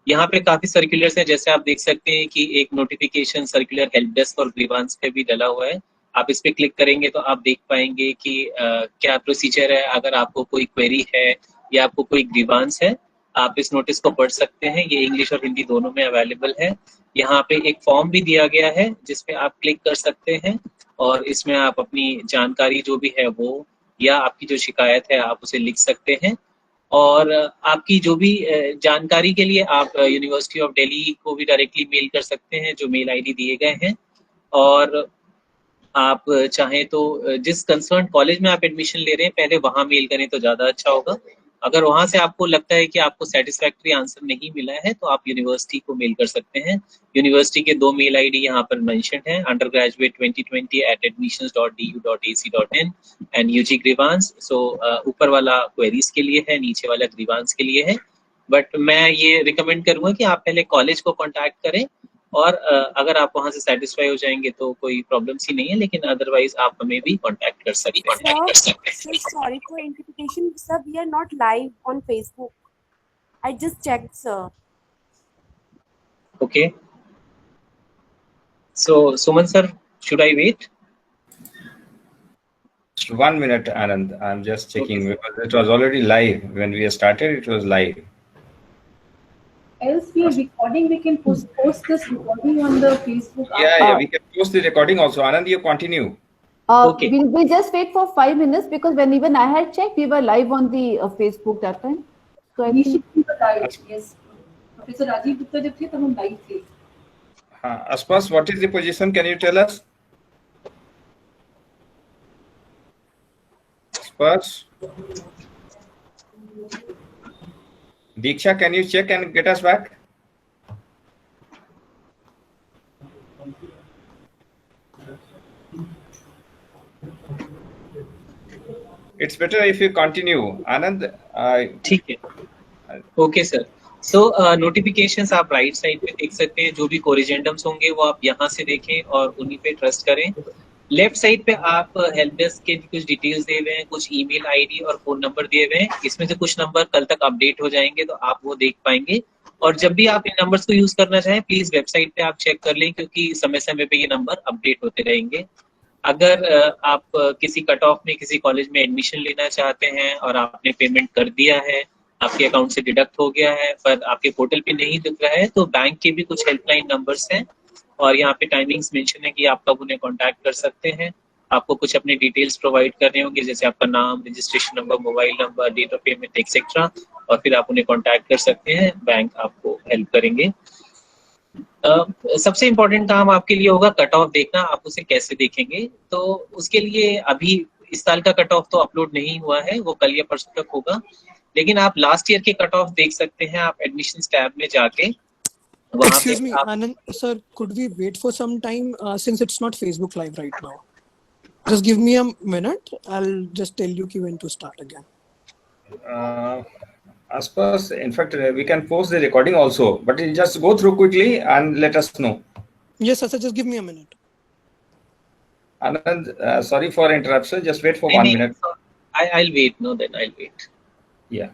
यहाँ पे काफी सर्कुलर्स हैं, जैसे आप देख सकते हैं कि एक नोटिफिकेशन सर्कुलर हेल्प डेस्क और ग्रीवांस पे भी डला हुआ है। आप इस पे क्लिक करेंगे तो आप देख पाएंगे कि क्या प्रोसीजर है। अगर आपको कोई क्वेरी है या आपको कोई ग्रीवांस है, आप इस नोटिस को पढ़ सकते हैं। ये इंग्लिश और हिंदी दोनों में अवेलेबल है। यहाँ पे एक फॉर्म भी दिया गया है जिसपे आप क्लिक कर सकते हैं, और इसमें आप अपनी जानकारी जो भी है वो, या आपकी जो शिकायत है आप उसे लिख सकते हैं। और आपकी जो भी जानकारी के लिए आप यूनिवर्सिटी ऑफ दिल्ली को भी डायरेक्टली मेल कर सकते हैं, जो मेल आईडी दिए गए हैं। और आप चाहें तो जिस कंसर्न कॉलेज में आप एडमिशन ले रहे हैं पहले वहां मेल करें तो ज्यादा अच्छा होगा। अगर वहां से आपको लगता है कि आपको सेटिस्फैक्ट्री आंसर नहीं मिला है तो आप यूनिवर्सिटी को मेल कर सकते हैं। यूनिवर्सिटी के 2 मेल आईडी यहाँ पर मेंशन है, undergraduate2020@admissions.du.ac.in एंड यूजी ग्रीवांस। सो ऊपर वाला क्वेरीज के लिए है, नीचे वाला ग्रीवांस के लिए है। बट मैं ये रिकमेंड करूंगा कि आप पहले कॉलेज को कॉन्टैक्ट करें, और अगर आप वहां से सेटिस्फाई हो जाएंगे तो कोई प्रॉब्लम सी नहीं है, लेकिन अदरवाइज आप हमें भी कांटेक्ट कर सकते हैं। Sorry for interpretation, sir. We are not live on Facebook. I just checked, sir. Okay. So, Suman sir, should I wait? 1 minute, Anand. I'm just checking because it was already live when we started. It was live. Else we are recording, we can post this recording on the Facebook. Yeah, we can post the recording also. Anand, you continue. Okay. We'll just wait for 5 minutes because when even I had checked, we were live on the Facebook that time. So I think We were live, yes. Professor Rajiv Gupta जब थे तब हम live थे. Aspas, what is the position? Can you tell us? Aspas? Diksha, can you check and get us back? It's better if you continue, Anand. ठीक है, okay sir. सो notifications आप right side पे देख सकते हैं। जो भी कोरिजेंडम्स होंगे वो आप यहाँ से देखें और उन्हीं पे ट्रस्ट करें। लेफ्ट साइड पे आप हेल्प डेस्क के कुछ डिटेल्स दिए हुए हैं, कुछ ईमेल आईडी और फोन नंबर दिए हुए हैं। इसमें से कुछ नंबर कल तक अपडेट हो जाएंगे तो आप वो देख पाएंगे। और जब भी आप इन नंबर्स को यूज करना चाहें प्लीज वेबसाइट पे आप चेक कर लें, क्योंकि समय समय पे ये नंबर अपडेट होते रहेंगे। अगर आप किसी कट ऑफ में किसी कॉलेज में एडमिशन लेना चाहते हैं और आपने पेमेंट कर दिया है, आपके अकाउंट से डिडक्ट हो गया है पर आपके पोर्टल पे नहीं दिख रहा है, तो बैंक के भी कुछ हेल्पलाइन नंबर्स हैं और यहाँ पे टाइमिंग्स मेंशन है कि आप कब उन्हें कांटेक्ट कर सकते हैं। आपको कुछ अपने डिटेल्स प्रोवाइड करने होंगे, जैसे आपका नाम, registration number, mobile number, date of payment etcetera, और फिर आप उन्हें कांटेक्ट कर सकते हैं। बैंक आपको हेल्प करेंगे। सबसे इम्पोर्टेंट काम आपके लिए होगा कट ऑफ देखना। आप उसे कैसे देखेंगे? तो उसके लिए अभी इस साल का कट ऑफ तो अपलोड नहीं हुआ है, वो कल या परसों तक होगा, लेकिन आप लास्ट ईयर के कट ऑफ देख सकते हैं। आप एडमिशंस टैब में जाके Excuse me, Anand, sir, could we wait for some time since it's not Facebook Live right now? Just give me a minute. I'll just tell you when to start again. Aspas, in fact, we can post the recording also, but you just go through quickly and let us know. Yes, sir. Just give me a minute. Anand, sorry for interruption. Just wait for 1 minute. I'll wait. No, then I'll wait. Yeah.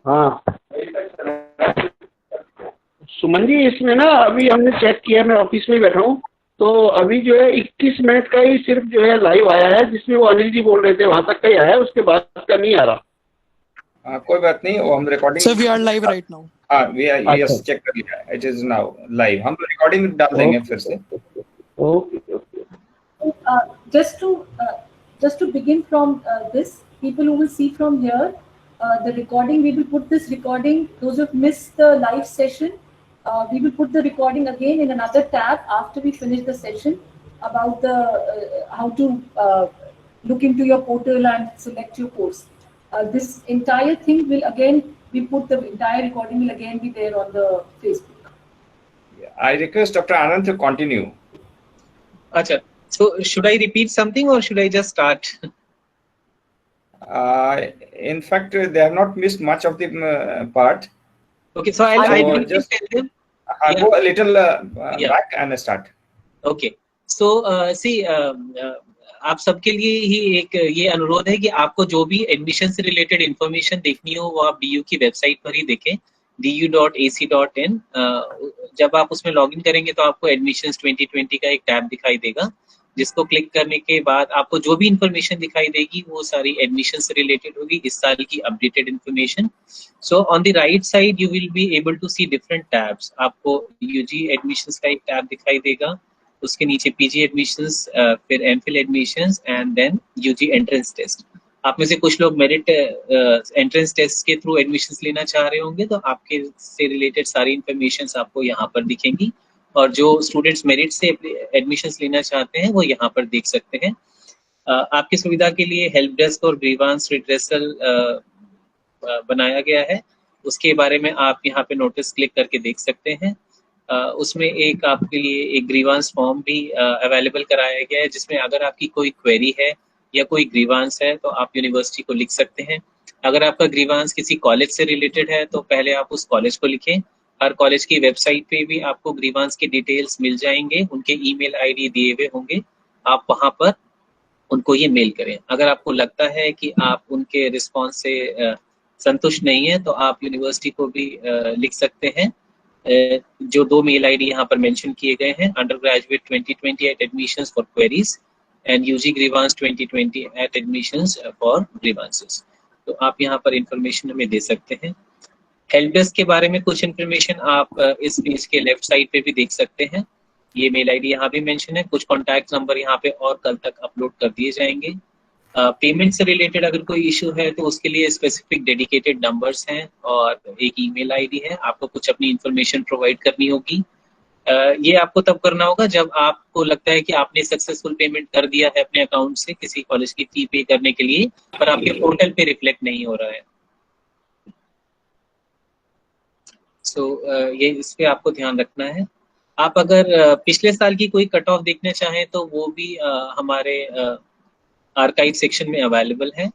हाँ सुमन जी, इसमें ना अभी हमने check किया, मैं office में ही बैठा हूँ, तो अभी जो है 21 मिनट का ही सिर्फ जो है लाइव आया है, जिसमें वो अनिल जी बोल रहे थे वहां तक का ही आया है, उसके बाद का नहीं आ रहा। कोई बात नहीं, वो हम recording sir we are live right now. हाँ वी आर, यस चेक कर लिया, इट इज नाउ लाइव। हम रिकॉर्डिंग डाल देंगे फिर से। Okay. Just to begin from this, people who will see from here, the recording, we will put this recording, those who have missed the live session, we will put the recording again in another tab after we finish the session about the how to look into your portal and select your course. This entire thing will again be put, the entire recording will again be there on the Facebook. I request Dr. Anand to continue. Acha, so should I repeat something or should I just start? In fact, they have not missed much of the part. Okay, so I'll just tell them. Go a little back and start. Okay, so see, आप सबके लिए ही एक ये अनुरोध है कि आपको जो भी एडमिशन से रिलेटेड इंफॉर्मेशन देखनी हो वो आप DU की वेबसाइट पर ही देखें, du.ac.in। जब आप उसमें लॉगिन करेंगे तो आपको एडमिशंस 2020 का एक टैब दिखाई देगा, जिसको क्लिक करने के बाद आपको जो भी इंफॉर्मेशन दिखाई देगी वो सारी एडमिशन से रिलेटेड होगी, इस साल की updated information. So on the right side you will be able to see different tabs. आपको UG एडमिशंस का एक टैब दिखाई देगा, उसके नीचे PG एडमिशंस, फिर MPhil admissions and then UG entrance test. आप में से कुछ लोग मेरिट एंट्रेंस टेस्ट के थ्रू एडमिशंस लेना चाह रहे होंगे, तो आपके से रिलेटेड सारी इंफॉर्मेशंस आपको यहाँ पर दिखेंगी, और जो स्टूडेंट्स मेरिट से एडमिशंस लेना चाहते हैं वो यहाँ पर देख सकते हैं। आपकी सुविधा के लिए हेल्प डेस्क और ग्रीवांस रिड्रेसल बनाया गया है, उसके बारे में आप यहाँ पे नोटिस क्लिक करके देख सकते हैं। उसमें एक आपके लिए एक ग्रीवांस फॉर्म भी अवेलेबल कराया गया है, जिसमें अगर आपकी कोई क्वेरी है या कोई ग्रीवांस है तो आप यूनिवर्सिटी को लिख सकते हैं। अगर आपका ग्रीवांस किसी कॉलेज से रिलेटेड है तो पहले आप उस कॉलेज को लिखें। हर कॉलेज की वेबसाइट पे भी आपको ग्रीवांस के डिटेल्स मिल जाएंगे, उनके ईमेल आईडी दिए हुए होंगे, आप वहां पर उनको ये मेल करें। अगर आपको लगता है कि आप उनके रिस्पॉन्स से संतुष्ट नहीं है तो आप यूनिवर्सिटी को भी लिख सकते हैं। जो दो मेल आईडी यहाँ पर मेंशन किए गए हैं, undergraduate 2020 at admissions for queries and UG grievance 2020 at admissions for grievances। तो आप यहाँ पर इंफॉर्मेशन हमें दे सकते हैं। हेल्प डेस्क के बारे में कुछ इन्फॉर्मेशन आप इस पेज के लेफ्ट साइड पे भी देख सकते हैं। ये मेल आईडी यहाँ भी मेंशन है, कुछ कॉन्टैक्ट नंबर यहाँ पे और कल तक अपलोड कर दिए जाएंगे। पेमेंट से रिलेटेड अगर कोई इशू है तो उसके लिए स्पेसिफिक डेडिकेटेड नंबर्स हैं और एक ईमेल आईडी है, आपको कुछ अपनी इंफॉर्मेशन प्रोवाइड करनी होगी। ये आपको तब करना होगा जब आपको लगता है कि आपने सक्सेसफुल पेमेंट कर दिया है अपने अकाउंट से किसी कॉलेज की फी पे करने के लिए, पर आपके पोर्टल पे रिफ्लेक्ट नहीं हो रहा है। ये इस पे आपको ध्यान रखना है। आप अगर पिछले साल की कोई कट ऑफ देखना चाहें तो वो भी हमारे आर्काइव सेक्शन में अवेलेबल है।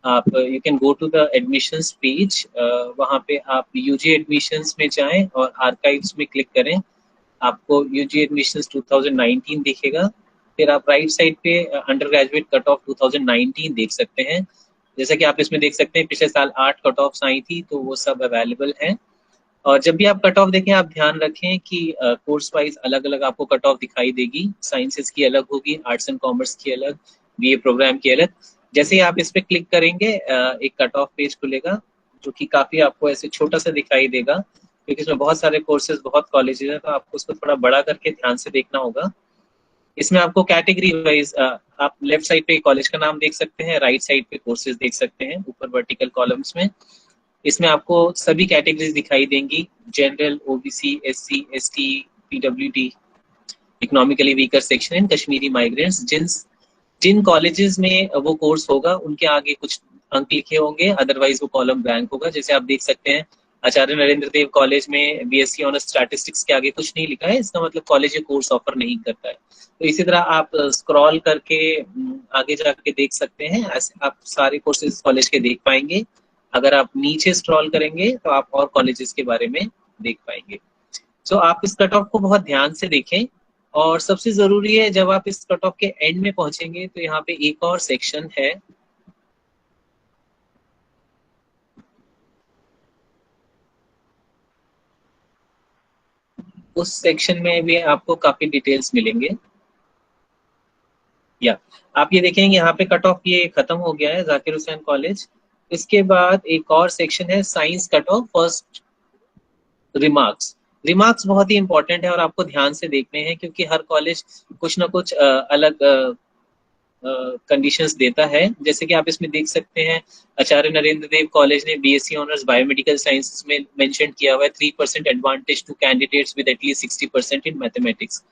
आप you can go to the admissions page, वहाँ पे आप UG एडमिशंस में जाएं और आर्काइव्स में क्लिक करें, आपको UG एडमिशंस 2019 दिखेगा। फिर आप राइट साइड पे अंडर ग्रेजुएट कट ऑफ 2019 देख सकते हैं। जैसा कि आप इसमें देख सकते हैं पिछले साल 8 कट ऑफ्स आई थी, तो वो सब अवेलेबल हैं। और जब भी आप कट ऑफ देखें आप ध्यान रखें कि कोर्स वाइज अलग अलग आपको कट ऑफ दिखाई देगी। साइंसेस की अलग होगी, आर्ट्स एंड कॉमर्स की अलग, BA प्रोग्राम की अलग। जैसे ही आप इस पे क्लिक करेंगे एक कट ऑफ पेज खुलेगा जो कि काफी आपको ऐसे छोटा सा दिखाई देगा, क्योंकि इसमें बहुत सारे कोर्सेज, बहुत कॉलेजेस हैं, तो आपको उसको थोड़ा बड़ा करके ध्यान से देखना होगा। इसमें आपको कैटेगरी वाइज आप लेफ्ट साइड पे कॉलेज का नाम देख सकते हैं, राइट साइड पे कोर्सेज देख सकते हैं ऊपर वर्टिकल कॉलम्स में। इसमें आपको सभी कैटेगरीज दिखाई देंगी, general, OBC, SC, ST, PWD, economically weaker section and Kashmiri migrants. जिन कॉलेजेस में वो कोर्स होगा उनके आगे कुछ अंक लिखे होंगे, अदरवाइज वो कॉलम ब्लैंक होगा। जैसे आप देख सकते हैं आचार्य नरेंद्र देव कॉलेज में BSc ऑनर्स स्टैटिस्टिक्स के आगे कुछ नहीं लिखा है, इसका मतलब कॉलेज ये कोर्स ऑफर नहीं करता है। तो इसी तरह आप स्क्रॉल करके आगे जाके देख सकते हैं, ऐसे आप सारे कोर्सेज कॉलेज के देख पाएंगे। अगर आप नीचे स्क्रॉल करेंगे तो आप और कॉलेजेस के बारे में देख पाएंगे। आप इस कट ऑफ को बहुत ध्यान से देखें, और सबसे जरूरी है जब आप इस कट ऑफ के एंड में पहुंचेंगे तो यहाँ पे एक और सेक्शन है, उस सेक्शन में भी आपको काफी डिटेल्स मिलेंगे। या आप ये देखेंगे यहाँ पे कट ऑफ ये खत्म हो गया है जाकिर हुसैन कॉलेज। इसके बाद एक और सेक्शन है science cut off first remarks. Remarks बहुत ही इंपॉर्टेंट है और आपको ध्यान से देखने हैं, क्योंकि हर कॉलेज कुछ ना कुछ अलग कंडीशंस देता है। जैसे कि आप इसमें देख सकते हैं, आचार्य नरेंद्र देव कॉलेज ने बीएससी ऑनर्स बायोमेडिकल साइंसेज में मेंशन किया हुआ है 3% advantage to candidates with at least 60% in mathematics.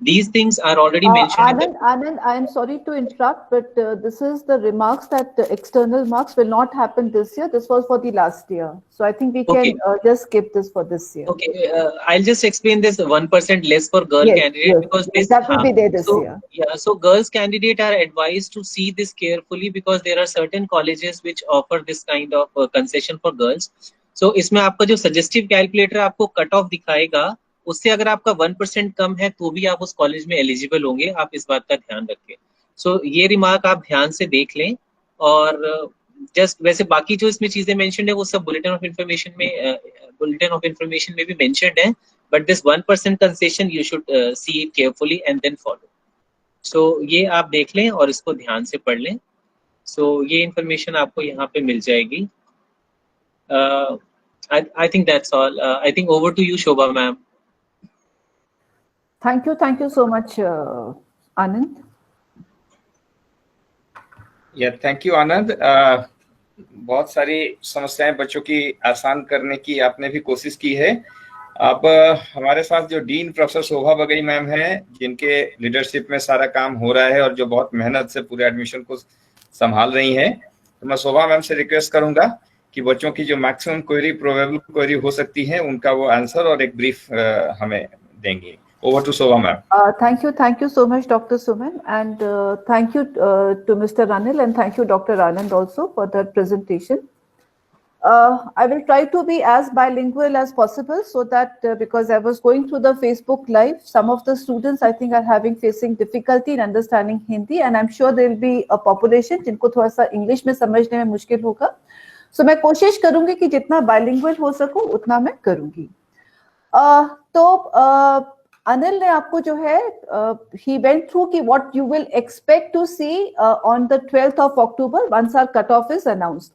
These things are already mentioned. Anand, I am sorry to interrupt, but this is the remarks that the external marks will not happen this year. This was for the last year. So I think we can just skip this for this year. Okay, I'll just explain this 1% less for girl candidate because this that will be there this year. Yeah, so girls candidate are advised to see this carefully because there are certain colleges which offer this kind of concession for girls. So इसमें आपका जो suggestive calculator आपको cut off दिखाएगा, उससे अगर आपका 1% कम है तो भी आप उस कॉलेज में एलिजिबल होंगे। आप इस बात का ध्यान रखें। सो ये रिमार्क आप ध्यान से देख लें। और जस्ट वैसे बाकी जो इसमें चीजें मेंशन्ड है वो सब बुलेटिन ऑफ इंफॉर्मेशन में भी मेंशन्ड है, but this 1% concession you should see it carefully and then follow. So ये आप देख लें और इसको ध्यान से पढ़ लें। सो ये इंफॉर्मेशन आपको यहाँ पे मिल जाएगी। I think that's all. I think over to you Shobha ma'am. Thank you so much, Anand. Yeah, thank you, Anand. बहुत सारी समस्याएं बच्चों की आसान करने की आपने भी कोशिश की है। अब हमारे साथ जो dean professor Shobha Bagai ma'am हैं, जिनके लीडरशिप में सारा काम हो रहा है और जो बहुत मेहनत से पूरे एडमिशन को संभाल रही हैं, तो मैं शोभा मैम से रिक्वेस्ट करूंगा कि बच्चों की जो मैक्सिमम क्वेरी, प्रोबेबल क्वेरी हो सकती है, उनका वो आंसर और एक ब्रीफ हमें देंगे। Over to Shobha ma'am. Thank you so much, Dr. Suman, and thank you to Mr. Anil, and thank you, Dr. Anand, also for that presentation. I will try to be as bilingual as possible, so that because I was going through the Facebook Live, some of the students I think are facing difficulty in understanding Hindi, and I'm sure there will be a population जिनको थोड़ा सा English में समझने में मुश्किल होगा. So मैं कोशिश करूंगी कि जितना bilingual हो सकूं उतना मैं करूंगी. तो अनिल ने आपको जो है he went through कि what you will expect to see on the 12th of October once our cutoff is announced.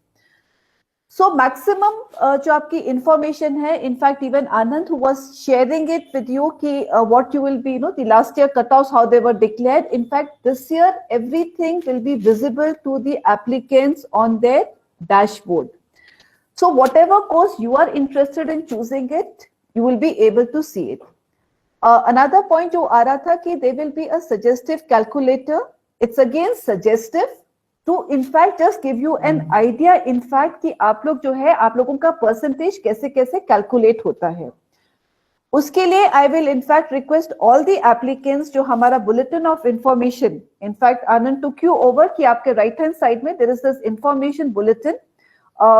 So maximum जो आपकी information है, in fact even Anand who was sharing it with you कि what you will be, the last year cutoffs, how they were declared. In fact this year everything will be visible to the applicants on their dashboard. So whatever course you are interested in choosing it, you will be able to see it. Another point जो आ रहा था कि there will be a suggestive calculator. It's again suggestive to in fact just give you an idea in fact कि आप लोग जो है, आप लोगों का percentage कैसे कैसे calculate होता है। उसके लिए I will in fact request all the applicants जो हमारा bulletin of information, in fact Anand took you over कि आपके right hand side में there is this information bulletin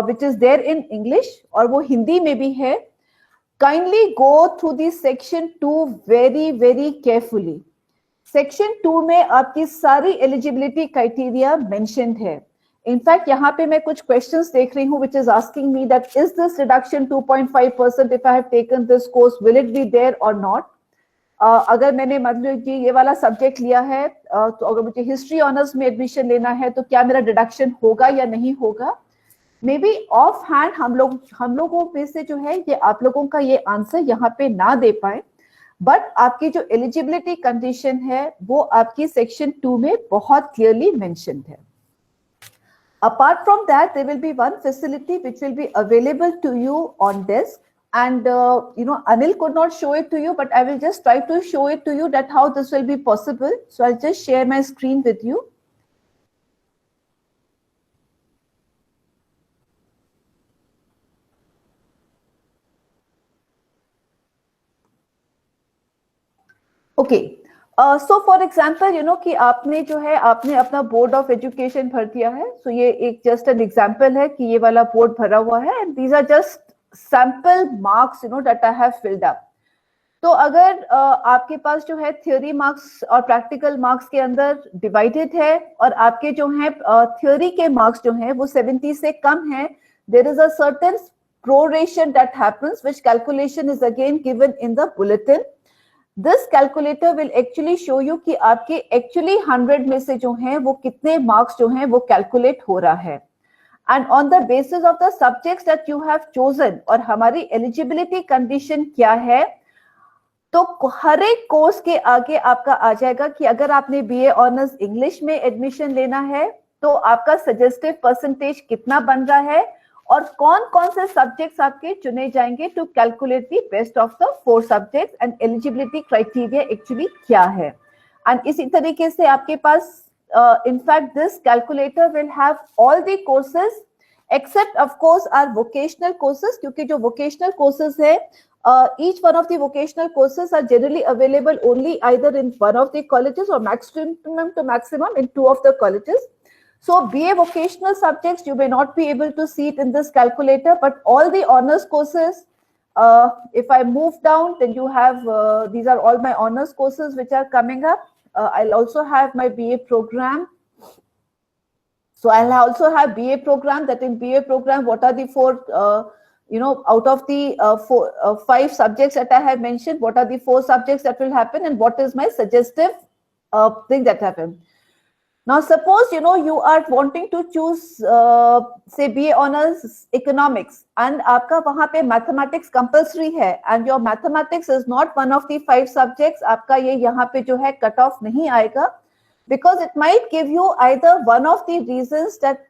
which is there in English और वो हिंदी में भी है. Kindly go through the section 2 very carefully. Section 2 में आपकी सारी eligibility criteria mentioned है. In fact यहाँ पे मैं कुछ questions देख रही हूँ which is asking me that is this reduction 2.5% if I have taken this course, will it be there or not? अगर मैंने मतलब कि ये वाला सब्जेक्ट लिया है तो अगर मुझे हिस्ट्री ऑनर्स में एडमिशन लेना है तो क्या मेरा डिडक्शन होगा या नहीं होगा? मे बी ऑफ हैंड हम लोगों में से जो है ये आप लोगों का ये आंसर यहाँ पे ना दे पाए, बट आपकी जो एलिजिबिलिटी कंडीशन है वो आपकी सेक्शन 2 में बहुत क्लियरली मेंशन्ड है. Apart from that there will be one facility which will be available to you on desk and Anil could not show it to you, but I will just try to show it to you that how this will be possible. So I'll just share my screen with you. Okay. So for example, कि आपने जो है आपने अपना board of education भर दिया है. So ये एक जस्ट एन एग्जांपल है कि ये वाला बोर्ड भरा हुआ है and these are just sample marks that I have filled up. तो अगर आपके पास जो है थ्योरी मार्क्स और प्रैक्टिकल मार्क्स के अंदर डिवाइडेड है और आपके जो है थ्योरी के मार्क्स जो है वो 70 से कम है, there is a certain proration that happens, which calculation is again given in the bulletin. This calculator will actually show you कि आपके actually 100 में से जो हैं वो कितने marks जो हैं वो calculate हो रहा है. And on the basis of the subjects that you have chosen और हमारी eligibility condition क्या है, तो हर एक कोर्स के आगे आपका आ जाएगा कि अगर आपने BA ऑनर्स इंग्लिश में एडमिशन लेना है तो आपका सजेस्टिव परसेंटेज कितना बन रहा है और कौन कौन से सब्जेक्ट्स आपके चुने जाएंगे to calculate the best of the 4 subjects and eligibility criteria actually क्या है. एंड इसी तरीके से आपके पास in fact this calculator will have all the courses except of course are vocational courses, क्योंकि जो वोकेशनल कोर्सेज है each one of the vocational courses are generally available only either in one of the colleges or maximum to maximum in 2 of the colleges. So BA vocational subjects you may not be able to see it in this calculator, but all the honors courses, if I move down, then you have these are all my honors courses which are coming up. I'll also have my BA program. So I'll also have BA program. That in BA program, what are the 4 out of the 5 subjects that I have mentioned, what are the 4 subjects that will happen and what is my suggestive thing that happen. Now, suppose, you are wanting to choose, say, BA Honours Economics and आपका वहाँ पे mathematics compulsory है and your mathematics is not one of the 5 subjects, आपका ये यहाँ पे जो है cut off नहीं आएगा, because it might give you either one of the reasons that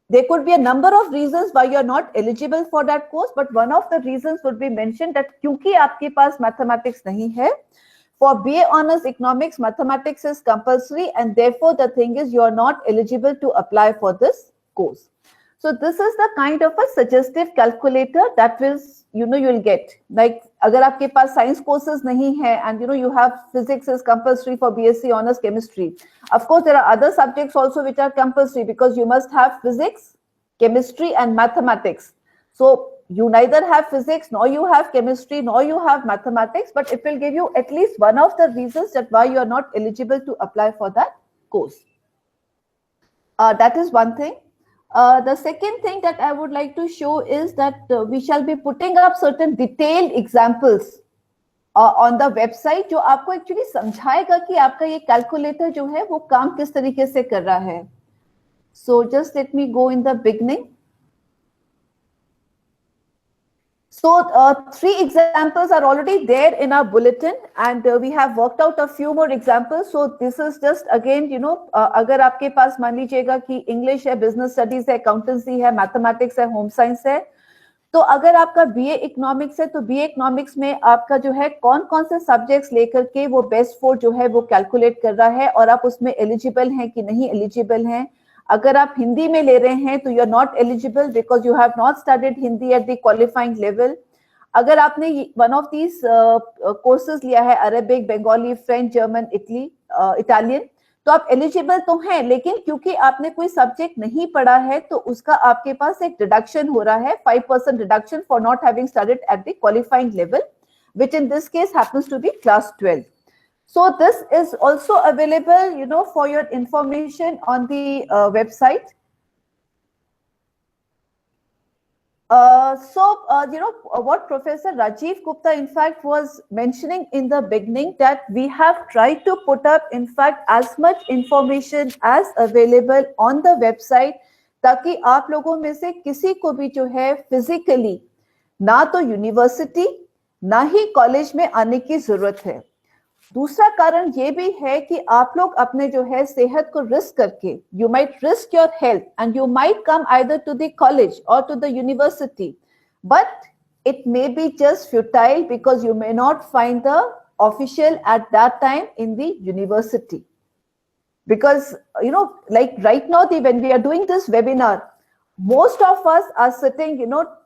there could be a number of reasons why you are not eligible for that course, but one of the reasons would be mentioned that क्योंकि आपके पास mathematics नहीं है, for BA Honours Economics, mathematics is compulsory and therefore the thing is you are not eligible to apply for this course. So this is the kind of a suggestive calculator that will, you'll get. Like अगर आपके पास science courses नहीं है and you have physics is compulsory for BSc Honours Chemistry. Of course, there are other subjects also which are compulsory because you must have physics, chemistry and mathematics. So you neither have physics, nor you have chemistry, nor you have mathematics, but it will give you at least one of the reasons that why you are not eligible to apply for that course. That is one thing. The second thing that I would like to show is that we shall be putting up certain detailed examples on the website, जो आपको actually समझाएगा कि आपका ये calculator जो है वो काम किस तरीके से कर रहा है. So just let me go in the beginning. So 3 examples are already there in our bulletin and we have worked out a few more examples. So this is just again, अगर आपके पास मान लीजिएगा कि English है, Business Studies है, Accountancy है, Mathematics है, Home Science है, तो अगर आपका BA Economics है तो BA Economics में आपका जो है कौन कौन से सब्जेक्ट्स लेकर के वो बेस्ट 4 जो है वो कैलकुलेट कर रहा है और आप उसमें एलिजिबल हैं कि नहीं एलिजिबल हैं. अगर आप हिंदी में ले रहे हैं तो you are not eligible because you have not studied Hindi at the qualifying level. अगर आपने वन ऑफ दीज कोर्सेज लिया है Arabic, Bengali, French, German, Italian, तो आप एलिजिबल तो हैं, लेकिन क्योंकि आपने कोई सब्जेक्ट नहीं पढ़ा है तो उसका आपके पास एक डिडक्शन हो रहा है, 5% deduction for not having studied at the qualifying level, which in this case happens to be class 12. So this is also available, for your information on the website. What Professor Rajiv Gupta in fact was mentioning in the beginning, that we have tried to put up in fact as much information as available on the website, ताकि आप लोगों में से किसी को भी जो है फिजिकली ना तो यूनिवर्सिटी ना ही कॉलेज में आने की जरूरत है. दूसरा कारण ये भी है कि आप लोग अपने जो है सेहत को रिस्क करके, you might risk your health and you might come either to the college or to the university, but it may be just futile because you may not find the official at that time in the university. Because like right now, when we are doing this webinar, most of us are sitting,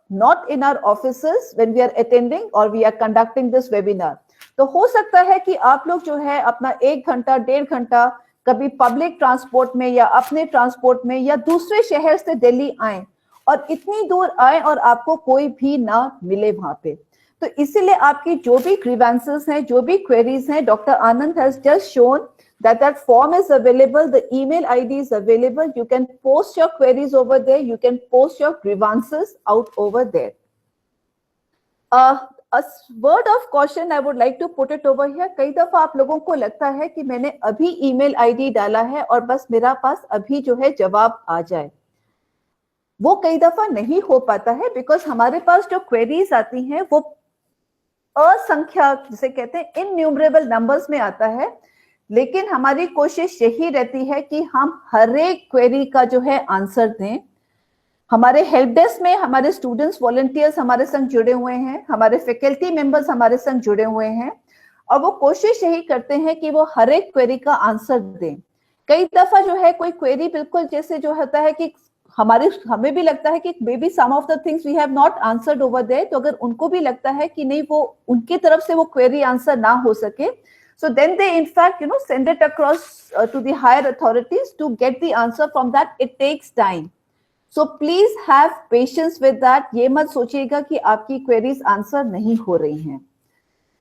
not in our offices when we are attending or we are conducting this webinar. तो हो सकता है कि आप लोग जो है अपना 1 घंटा 1.5 घंटा कभी पब्लिक ट्रांसपोर्ट में या अपने ट्रांसपोर्ट में या दूसरे शहर से दिल्ली आए और इतनी दूर आए और आपको कोई भी ना मिले वहां पे. तो इसीलिए आपकी जो भी ग्रीवेंसेस हैं, जो भी क्वेरीज हैं, doctor Anand has just shown that form is available, the email ID is available. You can post your queries over there. You can post your grievances out over there. A word of caution I would like to put it over here. कई दफा आप लोगों को लगता है कि मैंने अभी ईमेल आईडी डाला है और बस मेरा पास अभी जो है जवाब आ जाए. वो कई दफा नहीं हो पाता है, बिकॉज हमारे पास जो क्वेरीज आती हैं वो असंख्या, जिसे कहते हैं इनन्यूमरेबल नंबर्स में आता है. लेकिन हमारी कोशिश यही रहती है कि हम हर एक क्वेरी का जो है आंसर दें. हमारे हेल्प डेस्क में हमारे स्टूडेंट्स वॉलंटियर्स हमारे संग जुड़े हुए हैं, हमारे फैकल्टी मेंबर्स हमारे संग जुड़े हुए हैं, और वो कोशिश यही करते हैं कि वो हर एक क्वेरी का आंसर दें. कई दफा जो है कोई क्वेरी बिल्कुल जैसे जो होता है कि हमें भी लगता है कि maybe some of the things we have not answered over there, तो अगर उनको भी लगता है कि नहीं वो उनकी तरफ से वो क्वेरी आंसर ना हो सके, so then they in fact send it across to the higher authorities to get the answer from that. It takes time, so please have patience with that. ये मत सोचिएगा कि आपकी क्वेरीज आंसर नहीं हो रही हैं.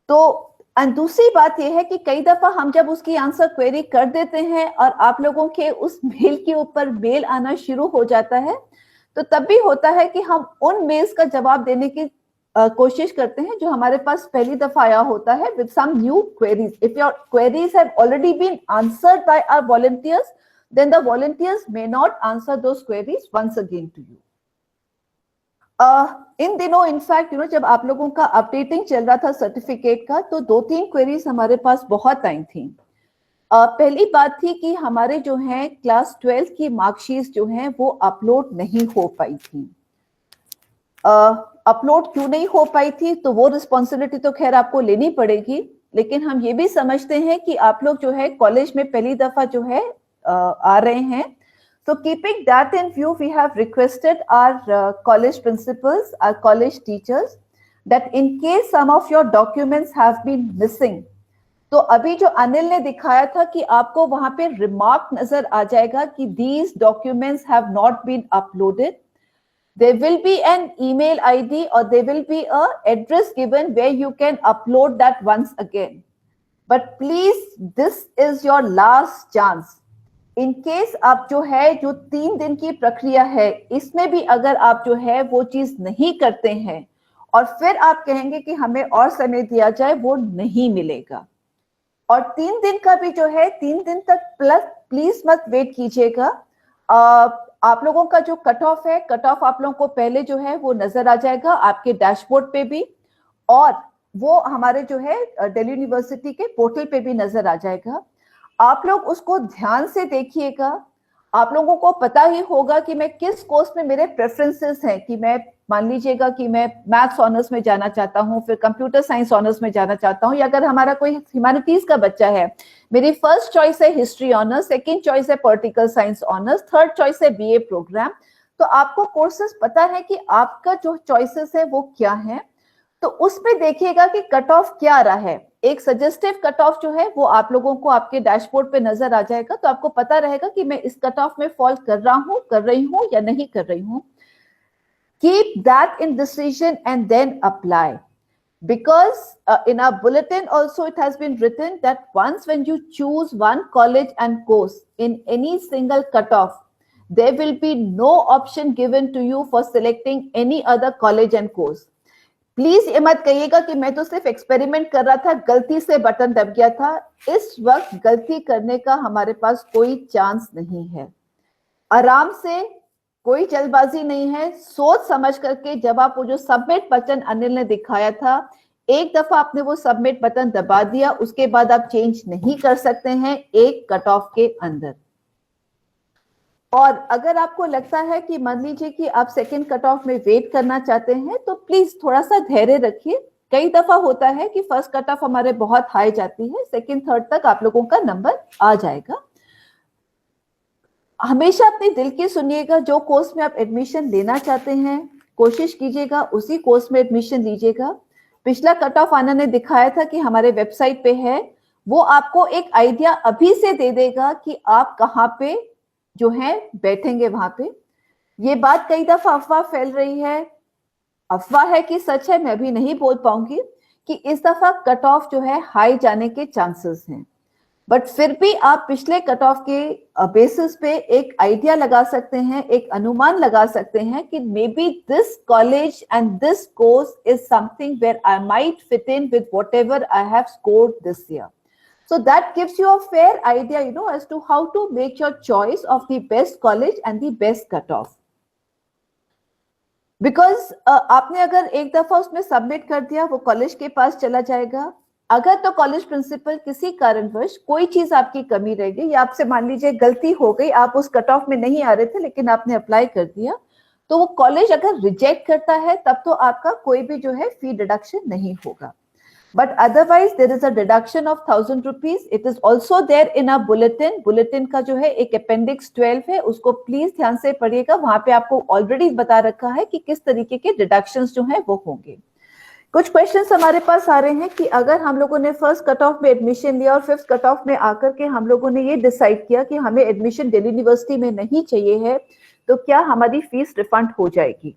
तो दूसरी बात यह है कि कई दफा हम जब उसकी आंसर क्वेरी कर देते हैं और आप लोगों के उस मेल के ऊपर मेल आना शुरू हो जाता है, तो तब भी होता है कि हम उन मेल्स का जवाब देने की कोशिश करते हैं जो हमारे पास पहली दफा आया होता है with some new queries. If your queries have already been answered by our volunteers, then the volunteers may not answer those queries once again to you. इन दिनों इनफैक्ट जब आप लोगों का अपडेटिंग चल रहा था सर्टिफिकेट का, तो 2-3 क्वेरीज हमारे पास बहुत आई थी. पहली बात थी कि हमारे जो है क्लास 12 की मार्कशीट जो है वो अपलोड नहीं हो पाई थी. अपलोड क्यों नहीं हो पाई थी, तो वो रिस्पॉन्सिबिलिटी तो खैर आपको लेनी पड़ेगी, लेकिन हम ये भी समझते हैं कि आप लोग जो है कॉलेज में पहली दफा जो है आ रहे हैं. So keeping that in view, we have requested our college principals, our college teachers, that in case some of your documents have been missing, तो अभी जो अनिल ने दिखाया था कि आपको वहां पे रिमार्क नजर आ जाएगा कि these documents have not been uploaded. There will be an email ID or there will be a address given where you can upload that once again. But please, this is your last chance. In case आप जो 3 दिन की प्रक्रिया है, इसमें भी अगर आप जो है वो चीज नहीं करते हैं और फिर आप कहेंगे कि हमें और समय दिया जाए, वो नहीं मिलेगा. और 3 दिन का भी जो है 3 दिन तक प्लीज मत वेट कीजिएगा. आप लोगों का जो कट ऑफ है, कट ऑफ आप लोगों को पहले जो है वो नजर आ जाएगा आपके डैशबोर्ड पे भी, और वो हमारे जो है दिल्ली यूनिवर्सिटी के पोर्टल पे भी नजर आ जाएगा. आप लोग उसको ध्यान से देखिएगा. आप लोगों को पता ही होगा कि मैं किस कोर्स में मेरे प्रेफरेंसेस हैं, कि मैं मान लीजिएगा कि मैं मैथ्स ऑनर्स में जाना चाहता हूं, फिर कंप्यूटर साइंस ऑनर्स में जाना चाहता हूं, या अगर हमारा कोई ह्यूमैनिटीज का बच्चा है, मेरी फर्स्ट चॉइस है हिस्ट्री ऑनर्स, सेकंड चॉइस है political science honours, third choice है बीए प्रोग्राम. तो आपको कोर्सेज पता है कि आपका जो चॉइसेस है वो क्या है, तो उसमें देखिएगा कि कट ऑफ क्या आ रहा है. एक सजेस्टिव कट ऑफ जो है वो आप लोगों को आपके डैशबोर्ड पे नजर आ जाएगा, तो आपको पता रहेगा कि मैं इस कट ऑफ में फॉल कर रहा हूं, कर रही हूं या नहीं कर रही हूं. Keep that in decision and then apply, because in our bulletin also it has been written that once when you choose one college and course in any single cutoff, there will be no option given to you for selecting any other college and course. Please ये मत कहिएगा कि मैं तो सिर्फ experiment कर रहा था, गलती से बटन दब गया था. इस वक्त गलती करने का हमारे पास कोई चांस नहीं है. आराम से, कोई जल्दबाजी नहीं है, सोच समझ करके जब आप वो जो सबमिट बटन अनिल ने दिखाया था, एक दफा आपने वो सबमिट बटन दबा दिया, उसके बाद आप चेंज नहीं कर सकते हैं एक कट ऑफ के अंदर. और अगर आपको लगता है कि मान लीजिए कि आप सेकंड कट ऑफ में वेट करना चाहते हैं, तो प्लीज थोड़ा सा धैर्य रखिए. कई दफा होता है कि फर्स्ट कट ऑफ हमारे बहुत हाई जाती है, सेकंड थर्ड तक आप लोगों का नंबर आ जाएगा. हमेशा अपने दिल की सुनिएगा. जो कोर्स में आप एडमिशन लेना चाहते हैं, कोशिश कीजिएगा उसी कोर्स में एडमिशन लीजिएगा. पिछला कट ऑफ आना ने दिखाया था कि हमारे वेबसाइट पे है, वो आपको एक आइडिया अभी से दे देगा कि आप कहाँ पे जो है बैठेंगे वहां पे. ये बात कई दफा अफवाह फैल रही है, अफवाह है कि सच है मैं भी नहीं बोल पाऊंगी, कि इस दफा कट ऑफ जो है हाई जाने के चांसेस हैं. बट फिर भी आप पिछले कट ऑफ के बेसिस पे एक आइडिया लगा सकते हैं, एक अनुमान लगा सकते हैं कि maybe this college and this course is something where I might fit in with whatever I have scored this year. So that gives you a fair idea, as to how to make your choice of the best college and the best cutoff. Because आपने अगर एक दफा उसमें submit कर दिया, वो college के पास चला जाएगा. अगर तो कॉलेज प्रिंसिपल किसी कारणवश कोई चीज आपकी कमी रह गई, या आपसे मान लीजिए गलती हो गई, आप उस कट ऑफ में नहीं आ रहे थे लेकिन आपने अप्लाई कर दिया, तो वो कॉलेज अगर रिजेक्ट करता है तब तो आपका कोई भी जो है फी डिडक्शन नहीं होगा. But otherwise there is a deduction of 1,000 rupees. It is also there in a bulletin. Bulletin का जो है एक appendix 12 है, उसको प्लीज ध्यान से पढ़िएगा. वहां पे आपको ऑलरेडी बता रखा है कि किस तरीके के डिडक्शंस जो हैं वो होंगे. कुछ क्वेश्चंस हमारे पास आ रहे हैं कि अगर हम लोगों ने फर्स्ट कट ऑफ में एडमिशन लिया और फिफ्थ कट ऑफ में आकर के हम लोगों ने ये डिसाइड किया कि हमें एडमिशन दिल्ली यूनिवर्सिटी में नहीं चाहिए है, तो क्या हमारी फीस रिफंड हो जाएगी?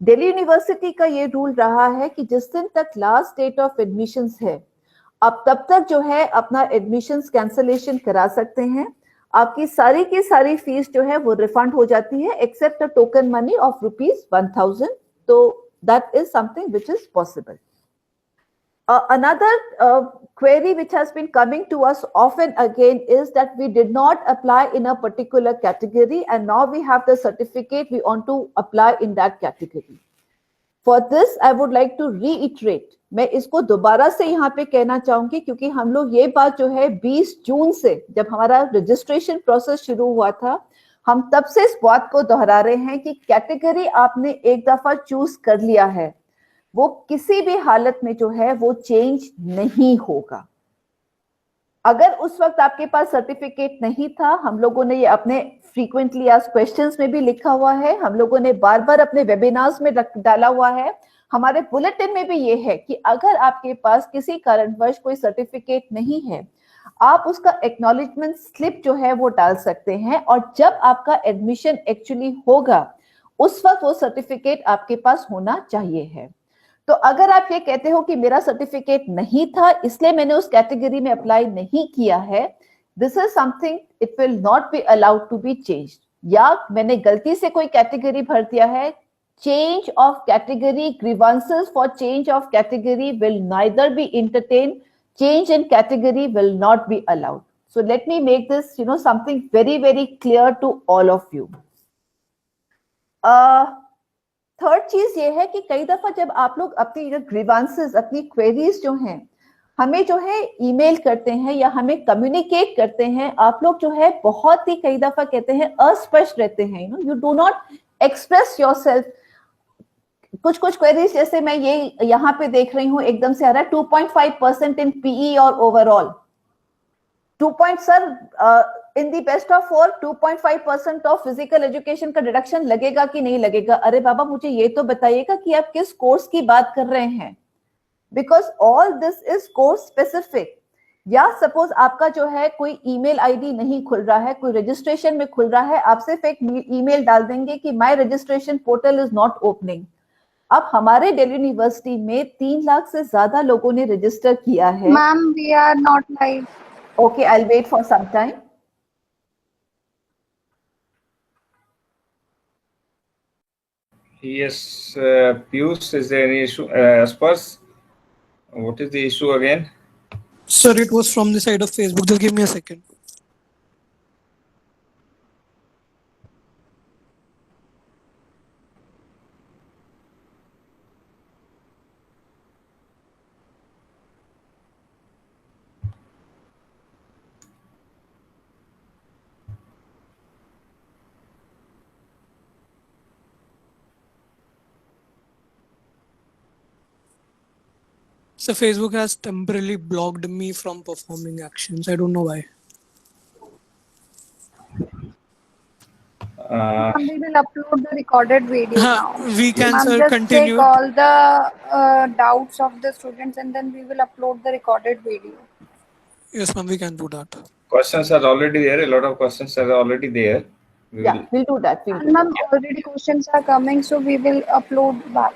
दिल्ली यूनिवर्सिटी का ये रूल रहा है कि जिस दिन तक लास्ट डेट ऑफ एडमिशंस है, आप तब तक जो है अपना एडमिशंस कैंसलेशन करा सकते हैं. आपकी सारी की सारी फीस जो है वो रिफंड हो जाती है, except a token money of ₹1,000. तो that is something which is possible. Another query which has been coming to us often again is that we did not apply in a particular category and now we have the certificate, we want to apply in that category. For this I would like to reiterate, मैं इसको दोबारा से यहाँ पे कहना चाहूंगी क्योंकि हम लोग ये बात जो है 20 जून से जब हमारा रजिस्ट्रेशन प्रोसेस शुरू हुआ था, हम तब से इस बात को दोहरा रहे हैं कि कैटेगरी आपने एक दफा चूज कर लिया है, वो किसी भी हालत में जो है वो चेंज नहीं होगा. अगर उस वक्त आपके पास सर्टिफिकेट नहीं था, हम लोगों ने ये अपने फ्रीक्वेंटली आस्क्ड क्वेश्चंस में भी लिखा हुआ है, हम लोगों ने बार बार अपने वेबिनार्स में डाला हुआ है, हमारे बुलेटिन में भी ये है कि अगर आपके पास किसी कारणवश कोई सर्टिफिकेट नहीं है, आप उसका एक्नॉलेजमेंट स्लिप जो है वो डाल सकते हैं और जब आपका एडमिशन एक्चुअली होगा उस वक्त वो सर्टिफिकेट आपके पास होना चाहिए है. तो अगर आप ये कहते हो कि मेरा सर्टिफिकेट नहीं था इसलिए मैंने उस कैटेगरी में अप्लाई नहीं किया है, this is something it will not be allowed to be changed. या मैंने गलती से कोई कैटेगरी भर दिया है, change of category, grievances for change of category will neither be entertain, change in category will not be allowed. So let me make this something very very clear to all of you. Third चीज ये है कि कई दफा जब आप लोग अपनी ग्रीवांसेस, अपनी क्वेरीज जो हैं हमें जो है ईमेल करते हैं या हमें कम्युनिकेट करते हैं, आप लोग जो है बहुत ही कई दफा कहते हैं अस्पष्ट रहते हैं, you do not express yourself. कुछ क्वेरीज जैसे मैं ये यहाँ पे देख रही हूँ एकदम से आ रहा है 2.5% इन पीई और overall 2. Sir in the best of 4 2.5% of physical education का डिडक्शन लगेगा कि नहीं लगेगा? अरे बाबा मुझे ये तो बताइएगा कि आप किस कोर्स की बात कर रहे हैं, because all this is course specific. या सपोज आपका जो है कोई ईमेल आईडी नहीं खुल रहा है, कोई रजिस्ट्रेशन में खुल रहा है, आप सिर्फ एक ईमेल डाल देंगे कि my registration portal is not opening. अब हमारे दिल्ली यूनिवर्सिटी में 3 लाख से ज्यादा लोगों ने रजिस्टर किया है. Ma'am we are not live. Okay, I will wait for some time. Yes, Piyush, is there any issue? Spurs, what is the issue again? Sir, it was from the side of Facebook. Just give me a second. So Facebook has temporarily blocked me from performing actions. I don't know why. We will upload the recorded video now. We can, sir, just continue. take all the doubts of the students and then we will upload the recorded video. Yes, ma'am, we can do that. Questions are already there. A lot of questions are already there. We'll do that. Ma'am, already questions are coming, so we will upload that.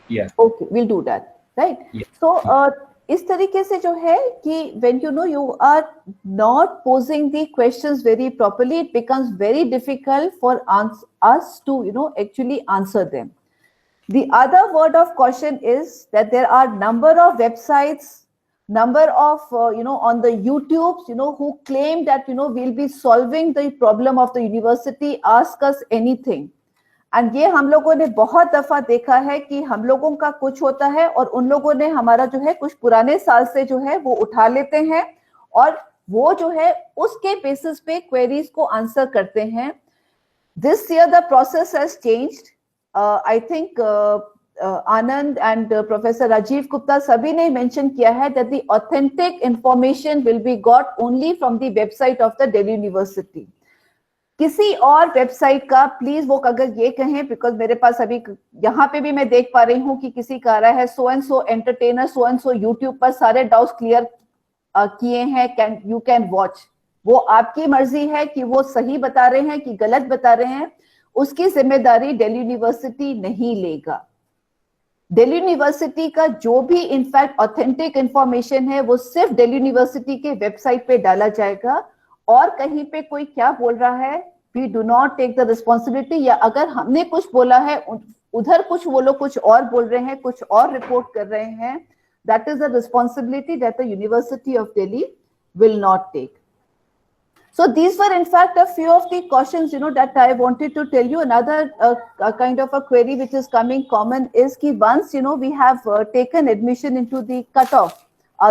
Yeah. Okay, we'll do that. Right. Yeah. So इस तरीके से जो है कि when you know you are not posing the questions very properly, it becomes very difficult for us to actually answer them. The other word of caution is that there are number of websites, number of on the YouTubes who claim that we'll be solving the problem of the university, ask us anything. And ये हम लोगों ने बहुत दफा देखा है कि हम लोगों का कुछ होता है और उन लोगों ने हमारा जो है कुछ पुराने साल से जो है वो उठा लेते हैं और वो जो है उसके बेसिस पे क्वेरीज को आंसर करते हैं. This year the process has changed. I think Anand and professor Rajiv Gupta सभी ने मेंशन किया है that the authentic information will be got only from the website of the Delhi university. किसी और वेबसाइट का प्लीज वो अगर ये कहें, बिकॉज मेरे पास अभी यहाँ पे भी मैं देख पा रही हूँ कि किसी का आ रहा है so and so entertainer so and so YouTube पर सारे डाउट्स क्लियर किए हैं, यू कैन वॉच. वो आपकी मर्जी है कि वो सही बता रहे हैं कि गलत बता रहे हैं, उसकी जिम्मेदारी दिल्ली यूनिवर्सिटी नहीं लेगा. दिल्ली यूनिवर्सिटी का जो भी इनफैक्ट ऑथेंटिक इंफॉर्मेशन है वो सिर्फ दिल्ली यूनिवर्सिटी के वेबसाइट पे डाला जाएगा और कहीं पे कोई क्या बोल रहा है we do not take the responsibility. या अगर हमने कुछ बोला है उधर कुछ वो लोग कुछ और बोल रहे हैं, कुछ और रिपोर्ट कर रहे हैं, that is the responsibility that the university of Delhi will not take. So these were in fact a few of the cautions that I wanted to tell you. Another kind of a query which is coming common is ki once we have taken admission into the cutoff,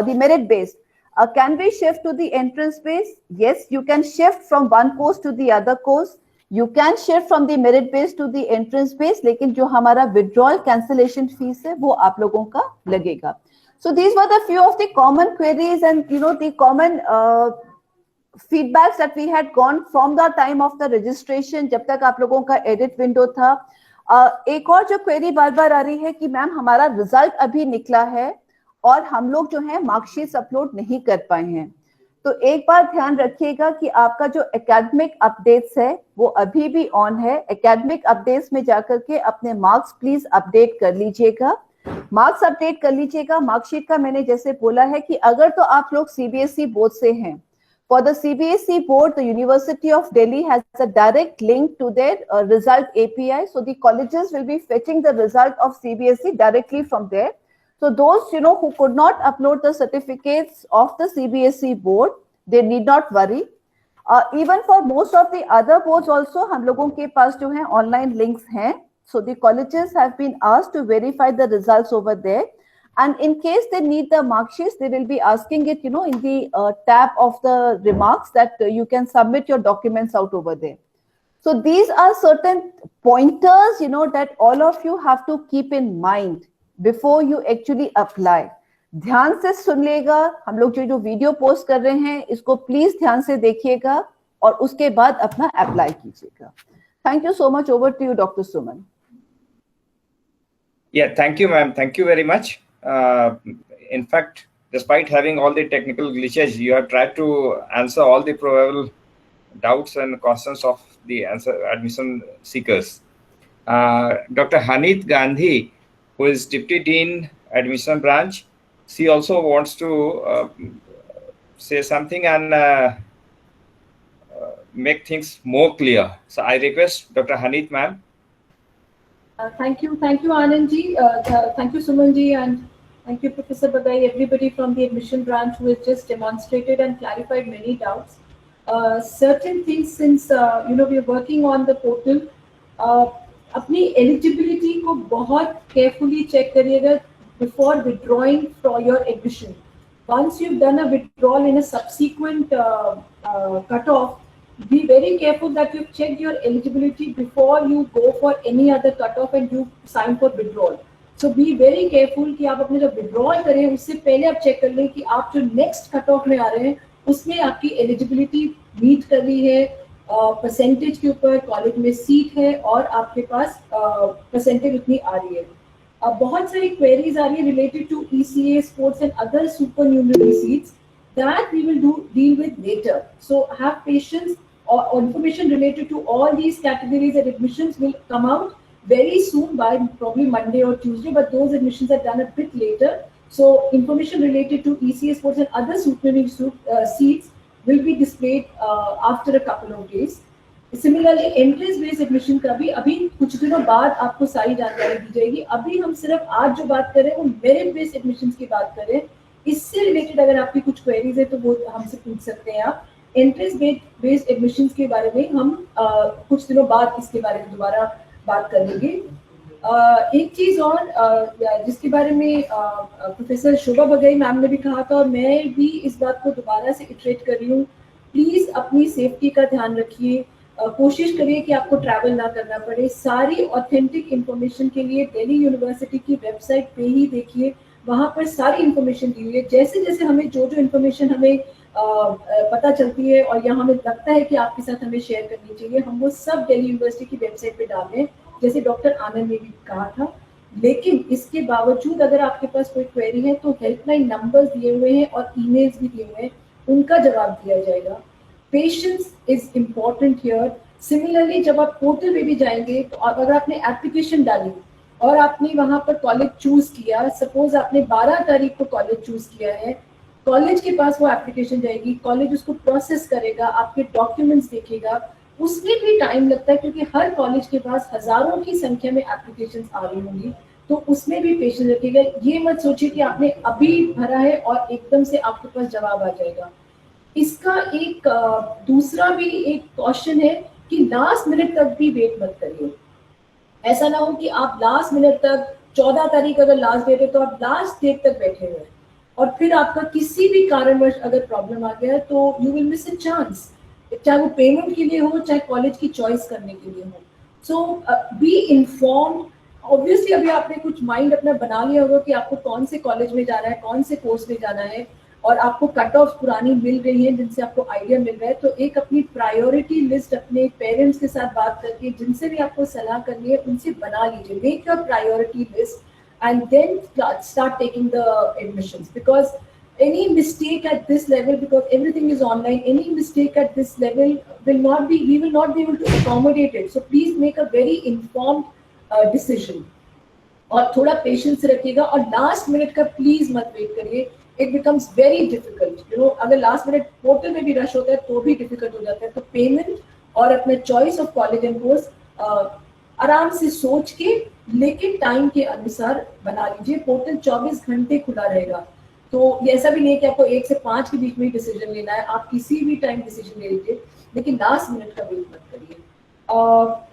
the merit based, can we shift to the entrance base? Yes, you can shift from one course to the other course. You can shift from the merit base to the entrance base, लेकिन जो हमारा withdrawal cancellation fees है वो आप लोगों का लगेगा. So these were the few of the common queries and the common feedbacks that we had gone from the time of the registration जब तक आप लोगों का edit window था. एक और जो query बार बार आ रही है कि मैम हमारा रिजल्ट अभी निकला है और हम लोग जो है मार्कशीट अपलोड नहीं कर पाए हैं. तो एक बार ध्यान रखिएगा कि आपका जो एकेडमिक अपडेट्स है वो अभी भी ऑन है. एकेडमिक अपडेट्स में जाकर के अपने मार्क्स प्लीज अपडेट कर लीजिएगा. मार्क्स अपडेट कर लीजिएगा. मार्कशीट का मैंने जैसे बोला है कि अगर तो आप लोग सीबीएसई बोर्ड से हैं, for the CBSE board, the University of Delhi has a direct link to their result API. So the colleges will be fetching the result of CBSE directly from there. So those who could not upload the certificates of the CBSE board, they need not worry. Even for most of the other boards also, हम लोगों के पास जो है online links हैं. So the colleges have been asked to verify the results over there. And in case they need the mark sheets, they will be asking it, in the tab of the remarks that you can submit your documents out over there. So these are certain pointers, that all of you have to keep in mind before you actually apply. ध्यान से सुन लेगा. हम लोग जो video post कर रहे हैं इसको प्लीज ध्यान से देखिएगा और उसके बाद अपना अप्लाई कीजिएगा. Thank you so much. Over to you, Dr. Suman. Yeah, thank you, ma'am. Thank you very much. In fact, despite having all the technical glitches, you have tried to answer all the probable doubts and questions of the admission seekers. Dr. Hanit Gandhi, who is Deputy Dean, Admission Branch, she also wants to say something and make things more clear. So I request Dr. Hanit, ma'am. Thank you, Anand ji. Thank you, Suman ji, and thank you, Professor Badai, everybody from the admission branch who has just demonstrated and clarified many doubts. Certain things, since we are working on the portal, अपनी eligibility को बहुत carefully check करिएगा before withdrawing for your admission. Once you've done a withdrawal in a subsequent cutoff, be very careful that you've checked your eligibility before you go for any other cutoff and you sign for withdrawal. So be very careful कि आप अपने जब withdrawal करें उससे पहले आप check कर लें कि आप जो next cutoff में आ रहे हैं उसमें आपकी eligibility meet कर रही है, percentage के ऊपर कॉलेज में सीट है और आपके पास percentage उतनी आ रही है. बहुत सारी queries आ रही है related to ECA, sports and other supernumerary seats that we will deal with later. So have patience. Or information related to all these categories and admissions will come out very soon by probably Monday or Tuesday, but those admissions are done a bit later. So information related to ECS course and other supernumerary seats will be displayed after a couple of days. Similarly, entrance based admission का भी अभी कुछ दिनों बाद आपको सारी जानकारी दी जाएगी. अभी हम सिर्फ आज जो बात कर रहे हैं वो मेरिट बेस्ड एडमिशन की बात कर रहे हैं. इससे रिलेटेड अगर आपकी कुछ क्वेरीज है तो वो हमसे पूछ सकते हैं आप. एंट्रेंस बेस्ड एडमिशन के बारे में हम कुछ दिनों बाद इसके बारे में दोबारा बात कर लेंगे. एक चीज और जिसके बारे में प्रोफेसर शोभा बघेल मैम ने भी कहा था और मैं भी इस बात को दोबारा से इटरेट कर रही हूँ. प्लीज अपनी सेफ्टी का ध्यान रखिए. कोशिश करिए कि आपको ट्रैवल ना करना पड़े. सारी ऑथेंटिक इंफॉर्मेशन के लिए दिल्ली यूनिवर्सिटी की वेबसाइट पे ही देखिए, वहाँ पर सारी इंफॉर्मेशन दी हुई है. जैसे जैसे हमें जो इंफॉर्मेशन हमें पता चलती है और यहाँ हमें लगता है कि आपके साथ हमें शेयर करनी चाहिए, हम वो सब दिल्ली यूनिवर्सिटी की वेबसाइट पे डाल दें, जैसे डॉक्टर आनंद ने भी कहा था. लेकिन इसके बावजूद अगर आपके पास कोई क्वेरी है तो हेल्पलाइन नंबर्स दिए हुए हैं और ईमेल्स भी दिए हुए हैं, उनका जवाब दिया जाएगा. Patience is important here. Similarly जब आप पोर्टल पे भी जाएंगे तो अगर आपने एप्लीकेशन डाली और आपने वहां पर कॉलेज चूज किया, सपोज आपने 12 तारीख को कॉलेज चूज किया है, कॉलेज के पास वो एप्लीकेशन जाएगी, कॉलेज उसको प्रोसेस करेगा, आपके डॉक्यूमेंट्स देखेगा. उसमें भी टाइम लगता है क्योंकि हर कॉलेज के पास हजारों की संख्या में एप्लीकेशंस आ रही होंगी, तो उसमें भी पेशेंस रखिएगा. ये मत सोचिए कि आपने अभी भरा है और एकदम से आपके पास जवाब आ जाएगा. इसका एक दूसरा भी एक क्वेश्चन है कि लास्ट मिनट तक भी वेट मत करिए. ऐसा ना हो कि आप लास्ट मिनट तक 14 तारीख अगर लास्ट डेट है तो आप लास्ट डेट तक बैठे हुए और फिर आपका किसी भी कारणवश अगर प्रॉब्लम आ गया तो you will miss a chance, चाहे वो पेमेंट के लिए हो चाहे कॉलेज की चॉइस करने के लिए हो. सो बी इन्फॉर्म्ड. ऑब्वियसली अभी आपने कुछ माइंड अपना बना लिया होगा कि आपको कौन से कॉलेज में जाना है, कौन से कोर्स में जाना है, और आपको कट ऑफ पुरानी मिल गई है जिनसे आपको आइडिया मिल रहा है. तो एक अपनी प्रायोरिटी लिस्ट अपने पेरेंट्स के साथ बात करके, जिनसे भी आपको सलाह करनी है उनसे बना लीजिए. Make your priority list and then start taking the admissions, because any mistake at this level, because everything is online, any mistake at this level we will not be able to accommodate it. So please make a very informed decision और थोड़ा patience रखिएगा. और last minute का please मत wait करिए. It becomes very difficult. You know, अगर last minute portal में भी रश होता है तो भी डिफिकल्ट हो जाता है. तो पेमेंट और अपना choice of college and course आराम से सोच के लेकिन टाइम के अनुसार बना लीजिए. पोर्टल 24 घंटे खुला रहेगा, तो ये ऐसा भी नहीं है कि आपको 1 से 5 के बीच में डिसीजन लेना है. आप किसी भी टाइम डिसीजन ले लीजिए, लेकिन लास्ट मिनट का वेट मत करिए. और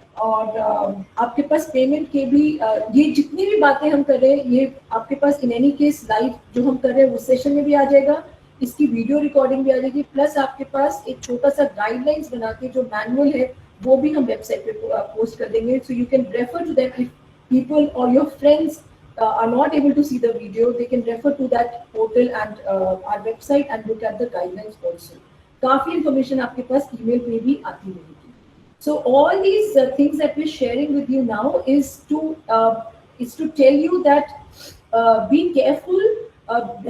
आपके पास पेमेंट के भी ये जितनी भी बातें हम कर रहे हैं ये आपके पास इन एनी केस लाइव जो हम कर रहे हैं उस सेशन में भी आ जाएगा, इसकी वीडियो रिकॉर्डिंग भी आ जाएगी, प्लस आपके पास एक छोटा सा गाइडलाइंस बना के जो मैनुअल है वो भी हम वेबसाइट पे पोस्ट कर देंगे. So you can refer to that. If people or your friends are not able to see the video, they can refer to that portal and our website and look at the guidelines also. काफी information आपके पास email पे भी आती रहेगी. So all these things that we're sharing with you now is to tell you that be careful,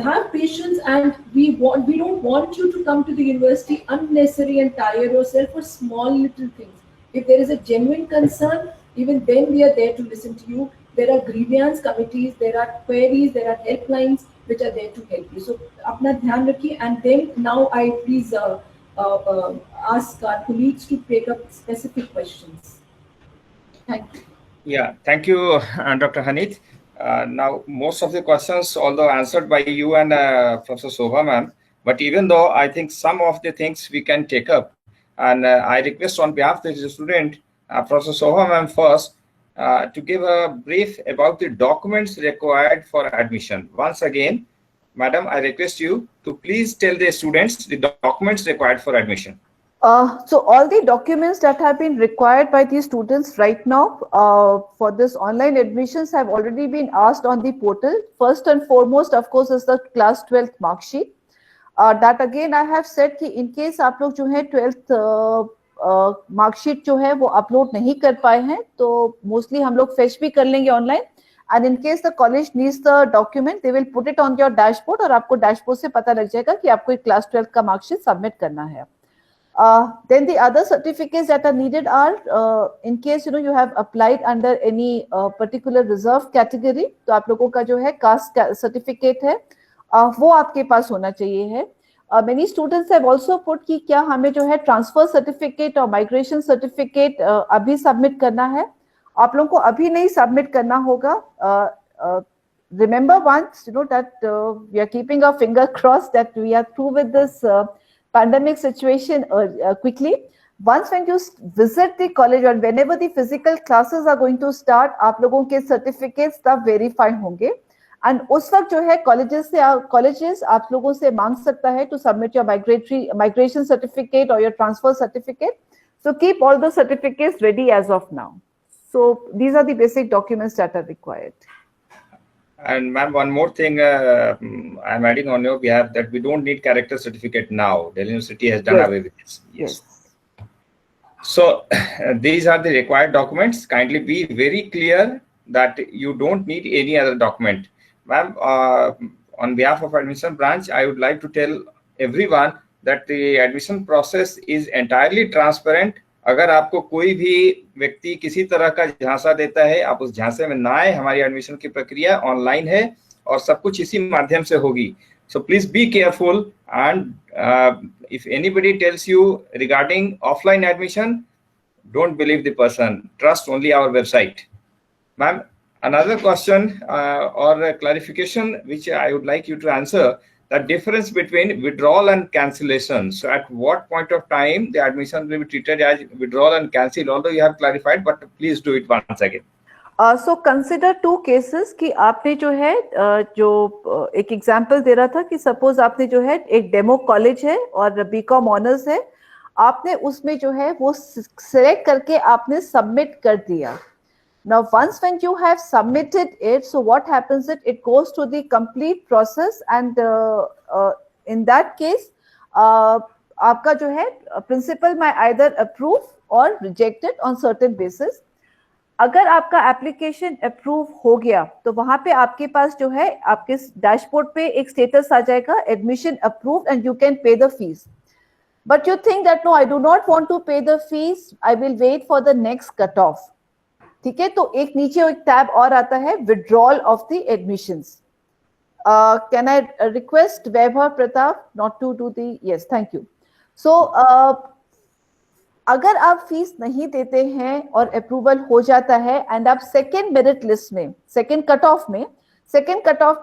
have patience, and we don't want you to come to the university unnecessary and tire yourself for small little things. If there is a genuine concern, even then we are there to listen to you. There are grievance committees, there are queries, there are helplines which are there to help you. So अपना ध्यान रखिए. And then now I please ask our colleagues to take up specific questions. Thank you. Yeah, thank you, Dr. Hanit. Now most of the questions, although answered by you and Professor Shobha ma'am, but even though I think some of the things we can take up, and I request on behalf of the student, Professor Shobha ma'am first, to give a brief about the documents required for admission. Once again, madam, I request you to please tell the students the documents required for admission. So all the documents that have been required by the students right now for this online admissions have already been asked on the portal. First and foremost, of course, is the class 12th mark sheet. That again I have said कि in case आप लोग जो है 12th marksheet जो है वो upload नहीं कर पाए हैं तो मोस्टली हम लोग फेच भी कर लेंगे online. And in case the college needs the document they will put it on your dashboard और आपको डैशबोर्ड से पता लग जाएगा कि आपको एक क्लास 12 का मार्कशीट सबमिट करना है. Then the other certificates that are needed are in case you have applied under any particular reserve category, तो आप लोगों का जो है caste certificate है वो आपके पास होना चाहिए है. Many students have also put कि क्या हमें जो है transfer certificate और migration certificate अभी submit करना है. आप लोगों को अभी नहीं submit करना होगा. Remember once that we are keeping our finger crossed that we are through with this pandemic situation quickly. Once when you visit the college or whenever the physical classes are going to start, आप लोगों के certificates तब verify होंगे. And उस वक्त जो है colleges आप लोगों से मांग सकता है to submit your migration certificate or your transfer certificate. So keep all the certificates ready as of now. So these are the basic documents that are required. And ma'am, one more thing I'm adding on your behalf, that we don't need character certificate now. Delhi University has done away with this. Yes. So these are the required documents. Kindly be very clear that you don't need any other document. Ma'am, on behalf of admission branch, I would like to tell everyone that the admission process is entirely transparent. अगर आपको कोई भी व्यक्ति किसी तरह का झांसा देता है, आप उस झांसे में ना आए. हमारी एडमिशन की प्रक्रिया ऑनलाइन है और सब कुछ इसी माध्यम से होगी. So please be careful, and if anybody tells you regarding offline admission, don't believe the person. Trust only our website. Ma'am, another question or clarification which I would like you to answer, the difference between withdrawal and cancellation. So at what point of time the admission will be treated as withdrawal and cancel, although you have clarified, but please do it once again. So consider two cases कि आपने जो है जो एक example दे रहा था कि suppose आपने जो है एक डेमो कॉलेज है और बीकॉम ऑनर्स है, आपने उसमें जो है वो सिलेक्ट करके आपने सबमिट कर दिया. Now, once when you have submitted it, so what happens is it goes to the complete process, and in that case, आपका जो है principal may either approve or reject it on certain basis. अगर आपका application approve हो गया, तो वहाँ पे आपके पास जो है आपके dashboard पे एक status आ जाएगा admission approved and you can pay the fees. But you think that no, I do not want to pay the fees. I will wait for the next cutoff. ठीक है, तो एक नीचे एक टैब और आता है withdrawal of the admissions. Can I request Vaibhav Pratap not to do the yes, thank you. So अगर आप फीस नहीं देते हैं और अप्रूवल हो जाता है एंड आप सेकेंड मेरिट लिस्ट में सेकेंड कट ऑफ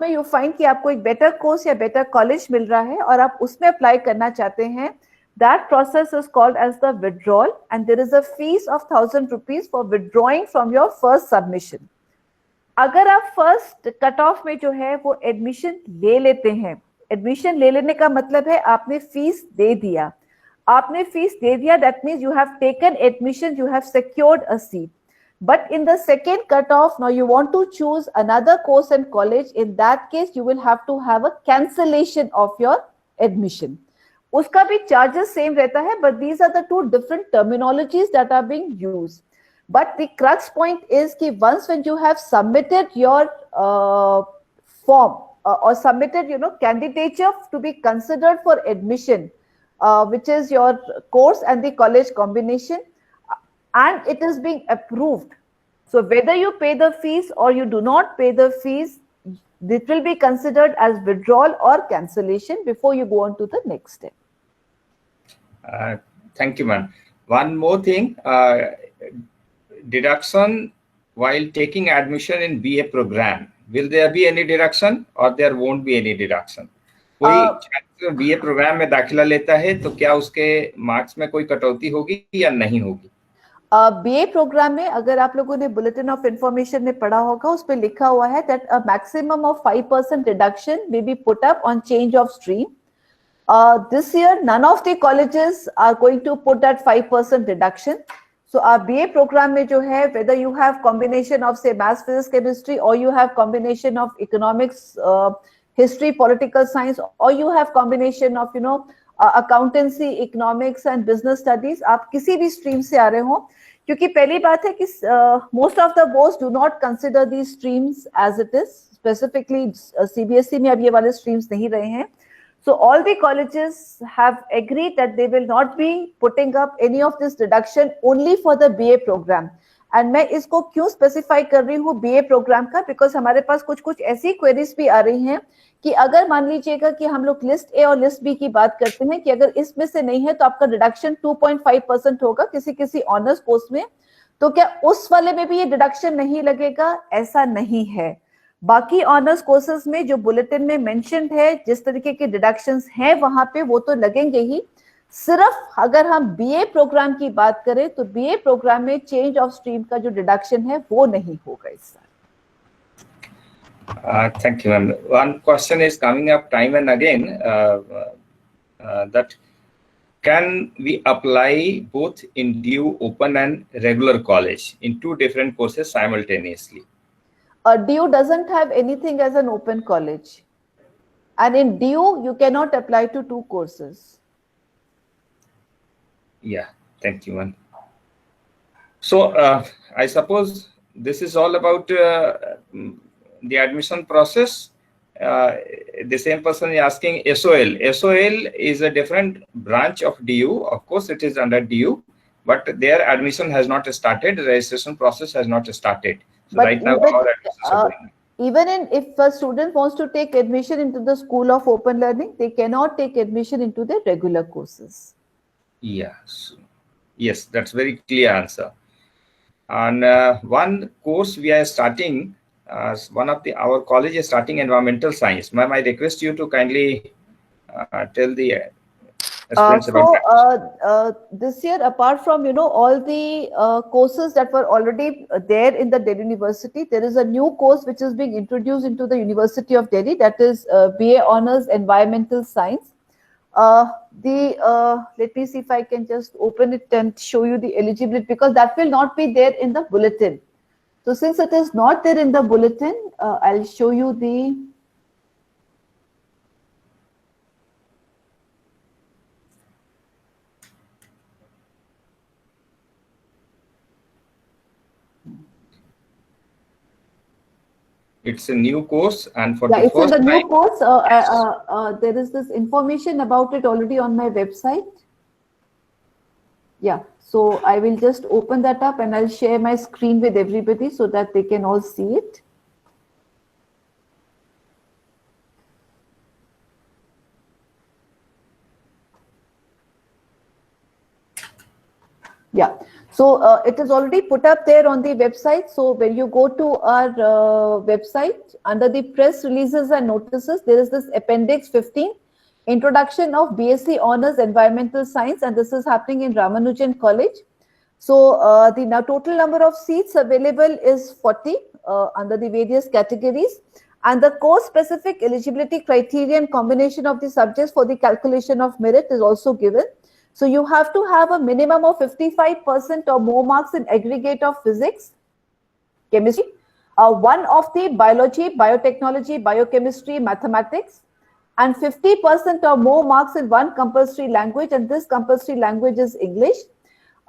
में यू फाइंड कि आपको एक बेटर कोर्स या बेटर कॉलेज मिल रहा है और आप उसमें अप्लाई करना चाहते हैं, that process is called as the withdrawal, and there is a fees of 1,000 rupees for withdrawing from your first submission. अगर आप फर्स्ट कट ऑफ में जो है वो एडमिशन ले लेते हैं, एडमिशन ले लेने का मतलब है आपने फीस दे दिया, that means you have taken admission, you have secured a seat. But in the second cut off, now you want to choose another course and college, in that case you will have to have a cancellation of your admission. उसका भी charges same रहता है, but these are the two different terminologies that are being used. But the crux point is कि once when you have submitted your form or submitted candidature to be considered for admission, which is your course and the college combination, and it is being approved. So whether you pay the fees or you do not pay the fees, it will be considered as withdrawal or cancellation before you go on to the next step. Thank you, ma'am. One more thing, deduction while taking admission in BA program. Will there be any deduction or there won't be any deduction? कोई BA program में दाखिला लेता है तो क्या उसके marks में कोई कटौती होगी या नहीं होगी? BA प्रोग्राम में अगर आप लोगों ने बुलेटिन ऑफ इंफॉर्मेशन में पढ़ा होगा, उस पे लिखा हुआ है that a maximum of 5% reduction may be put up on change of stream. This year, none of the colleges are going to put that 5% reduction. So our BA program में जो है, whether you have combination of say maths, physics, chemistry, or you have combination of economics, history, political science, or you have combination of accountancy, economics and business studies, आप किसी भी stream से आ रहे हो, क्योंकि पहली बात है कि most of the boards do not consider these streams as it is. Specifically CBSE में अब ये वाले streams नहीं रहे हैं. So all the colleges have agreed that they will not be putting up any of this deduction only for the BA program. And मैं इसको क्यों स्पेसिफाई कर रही हूँ BA प्रोग्राम का, बिकॉज हमारे पास कुछ कुछ ऐसी क्वेरीज भी आ रही हैं कि अगर मान लीजिएगा कि हम लोग लिस्ट ए और लिस्ट बी की बात करते हैं कि अगर इसमें से नहीं है तो आपका डिडक्शन 2.5% होगा किसी किसी ऑनर्स कोर्स में, तो क्या उस वाले में भी ये डिडक्शन नहीं लगेगा? ऐसा नहीं है। बाकी ऑनर्स कोर्सेज में जो बुलेटिन में मेंशन्ड है, जिस तरीके के डिडक्शंस हैं वहां पे, वो तो लगेंगे ही। सिर्फ अगर हम बीए प्रोग्राम की बात करें तो बीए प्रोग्राम में चेंज ऑफ स्ट्रीम का जो डिडक्शन है वो नहीं होगा इस साल। Thank you, ma'am. One question is coming up time and again, that can we apply both in DU open and regular college in two different courses simultaneously? DU doesn't have anything as an open college, and in DU you cannot apply to two courses. Yeah, thank you, ma'am. So I suppose this is all about the admission process. The same person is asking SOL. SOL is a different branch of DU. Of course, it is under DU, but their admission has not started. The registration process has not started. So But right now, even, our admissions are going on. even if a student wants to take admission into the School of Open Learning, they cannot take admission into the regular courses. Yes, yes, that's very clear answer. And one course we are starting, one of our college is starting environmental science. Ma'am, I request you to kindly tell the students about that. This year, apart from all the courses that were already there in the Delhi University, there is a new course which is being introduced into the University of Delhi, that is BA Honors Environmental Science. Let me see if I can just open it and show you the eligibility, because that will not be there in the bulletin. So since it is not there in the bulletin, I'll show you the It's a new course, and for yeah, the it's in first the new time, course. There is this information about it already on my website. Yeah, so I will just open that up and I'll share my screen with everybody so that they can all see it. Yeah, so it is already put up there on the website. So when you go to our website, under the press releases and notices, there is this Appendix 15, Introduction of BSc Honors Environmental Science, and this is happening in Ramanujan College. So the total number of seats available is 40 under the various categories, and the course-specific eligibility criterion combination of the subjects for the calculation of merit is also given. So you have to have a minimum of 55% or more marks in aggregate of physics, chemistry, one of the biology, biotechnology, biochemistry, mathematics, and 50% or more marks in one compulsory language, and this compulsory language is English.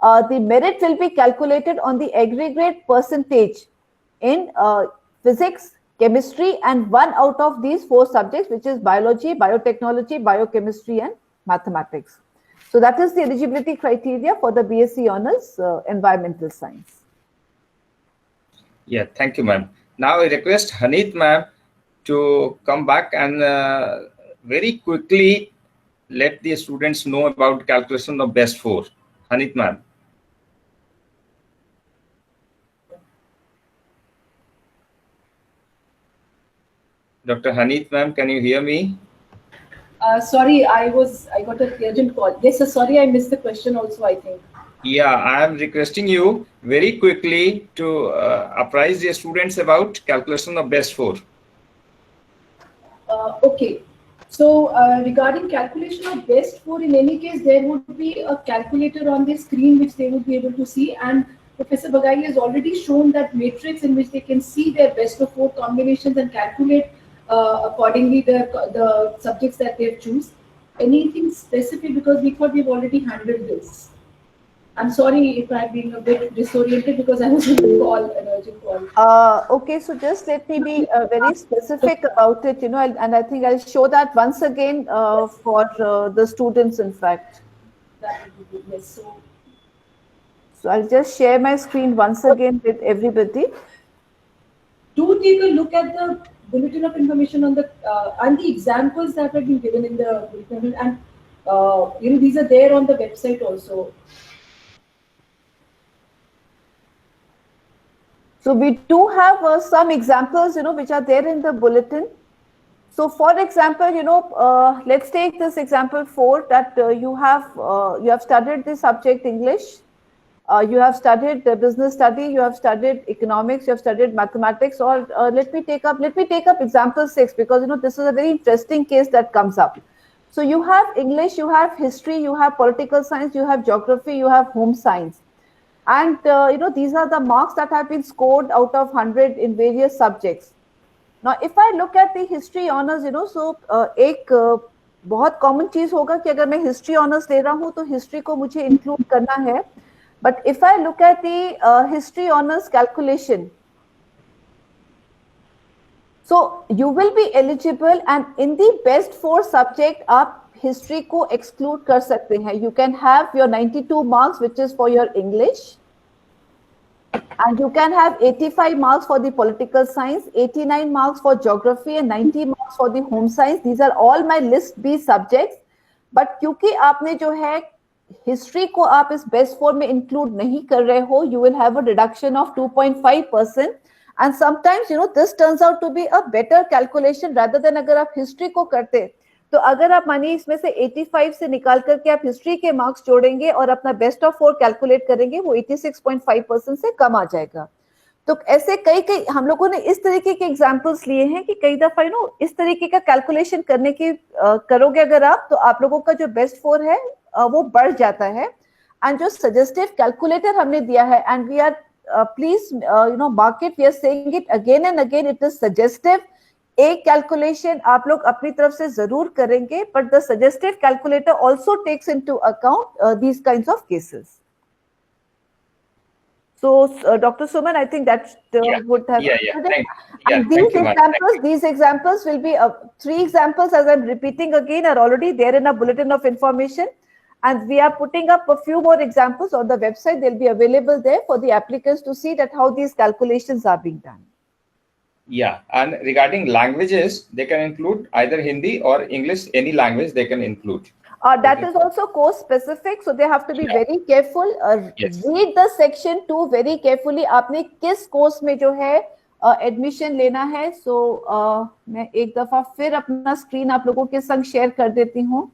The merit will be calculated on the aggregate percentage in physics, chemistry, and one out of these 4 subjects, which is biology, biotechnology, biochemistry, and mathematics. So that is the eligibility criteria for the BSc Honors Environmental Science. yeah, thank you, ma'am. Now I request Hanit ma'am to come back and very quickly let the students know about calculation of best 4. Hanit ma'am. Dr. Hanit ma'am, can you hear me? Sorry, I got an urgent call. Yes, sir, sorry, I missed the question also, I think. Yeah, I am requesting you very quickly to apprise the students about calculation of best 4. Okay. So regarding calculation of best 4, in any case, there would be a calculator on the screen which they would be able to see, and Professor Bagai has already shown that matrix in which they can see their best of 4 combinations and calculate accordingly the subjects that they have choose. Anything specific, because we thought we've already handled this. I'm sorry if I've been a bit disoriented because I was in a call, an urgent call. Okay, so just let me be very specific about it, and I think I'll show that once again for the students, in fact. That would be good, yes. So I'll just share my screen once again with everybody. Do take a look at the bulletin of information on the and the examples that have been given in the bulletin, and these are there on the website also. So we do have some examples, which are there in the bulletin. So for example, let's take this example 4 that you have studied the subject English, you have studied the business study, you have studied economics, you have studied mathematics, or let me take up example 6 because this is a very interesting case that comes up. So you have English, you have history, you have political science, you have geography, you have home science. And these are the marks that have been scored out of 100 in various subjects. Now if I look at the history honors, so एक बहुत common चीज होगा कि अगर मैं history honors ले रहा हूँ तो history को मुझे include करना है. But if I look at the history honors calculation, so you will be eligible, and in the best 4 subject आप हिस्ट्री को एक्सक्लूड कर सकते हैं. You can have your 92 marks which is for your English, and you can have 85 marks for the political science, 89 marks for geography, and 90 marks for the home science. These are all my list B subjects. But क्योंकि आपने जो है history को आप इस best 4 में include नहीं कर रहे हो, you will have a reduction of 2.5%. And sometimes this turns out to be a better calculation rather than अगर आप हिस्ट्री को करते. तो अगर आप मानिए इसमें से 85 से निकाल करके आप हिस्ट्री के मार्क्स जोड़ेंगे और अपना बेस्ट ऑफ 4 कैलकुलेट करेंगे, वो 86.5% से कम आ जाएगा. तो ऐसे कई हम लोगों ने इस तरीके के एग्जांपल्स लिए हैं कि कई दफा इस तरीके का कैलकुलेशन करने की करोगे अगर आप, तो आप लोगों का जो बेस्ट 4 है वो बढ़ जाता है. एंड जो सजेस्टिव कैलकुलेटर हमने दिया है, and we are please mark it, we are saying it again and again, it is suggestive. एक कैलकुलेशन आप लोग अपनी तरफ से जरूर करेंगे, but the suggestive calculator also takes into account these kinds of cases. So, Dr. Suman, I think that would have. And these examples will be 3 examples, as I'm repeating again, are already there in a bulletin of information, and we are putting up a few more examples on the website. They'll be available there for the applicants to see that how these calculations are being done. Yeah, and regarding languages, they can include either Hindi or English, any language they can include. That is also course specific, so they have to be very careful. Read the section 2 very carefully. आपने किस course में जो है admission लेना है. So मैं एक दफा फिर अपना स्क्रीन आप लोगों के संग शेयर कर देती हूँ.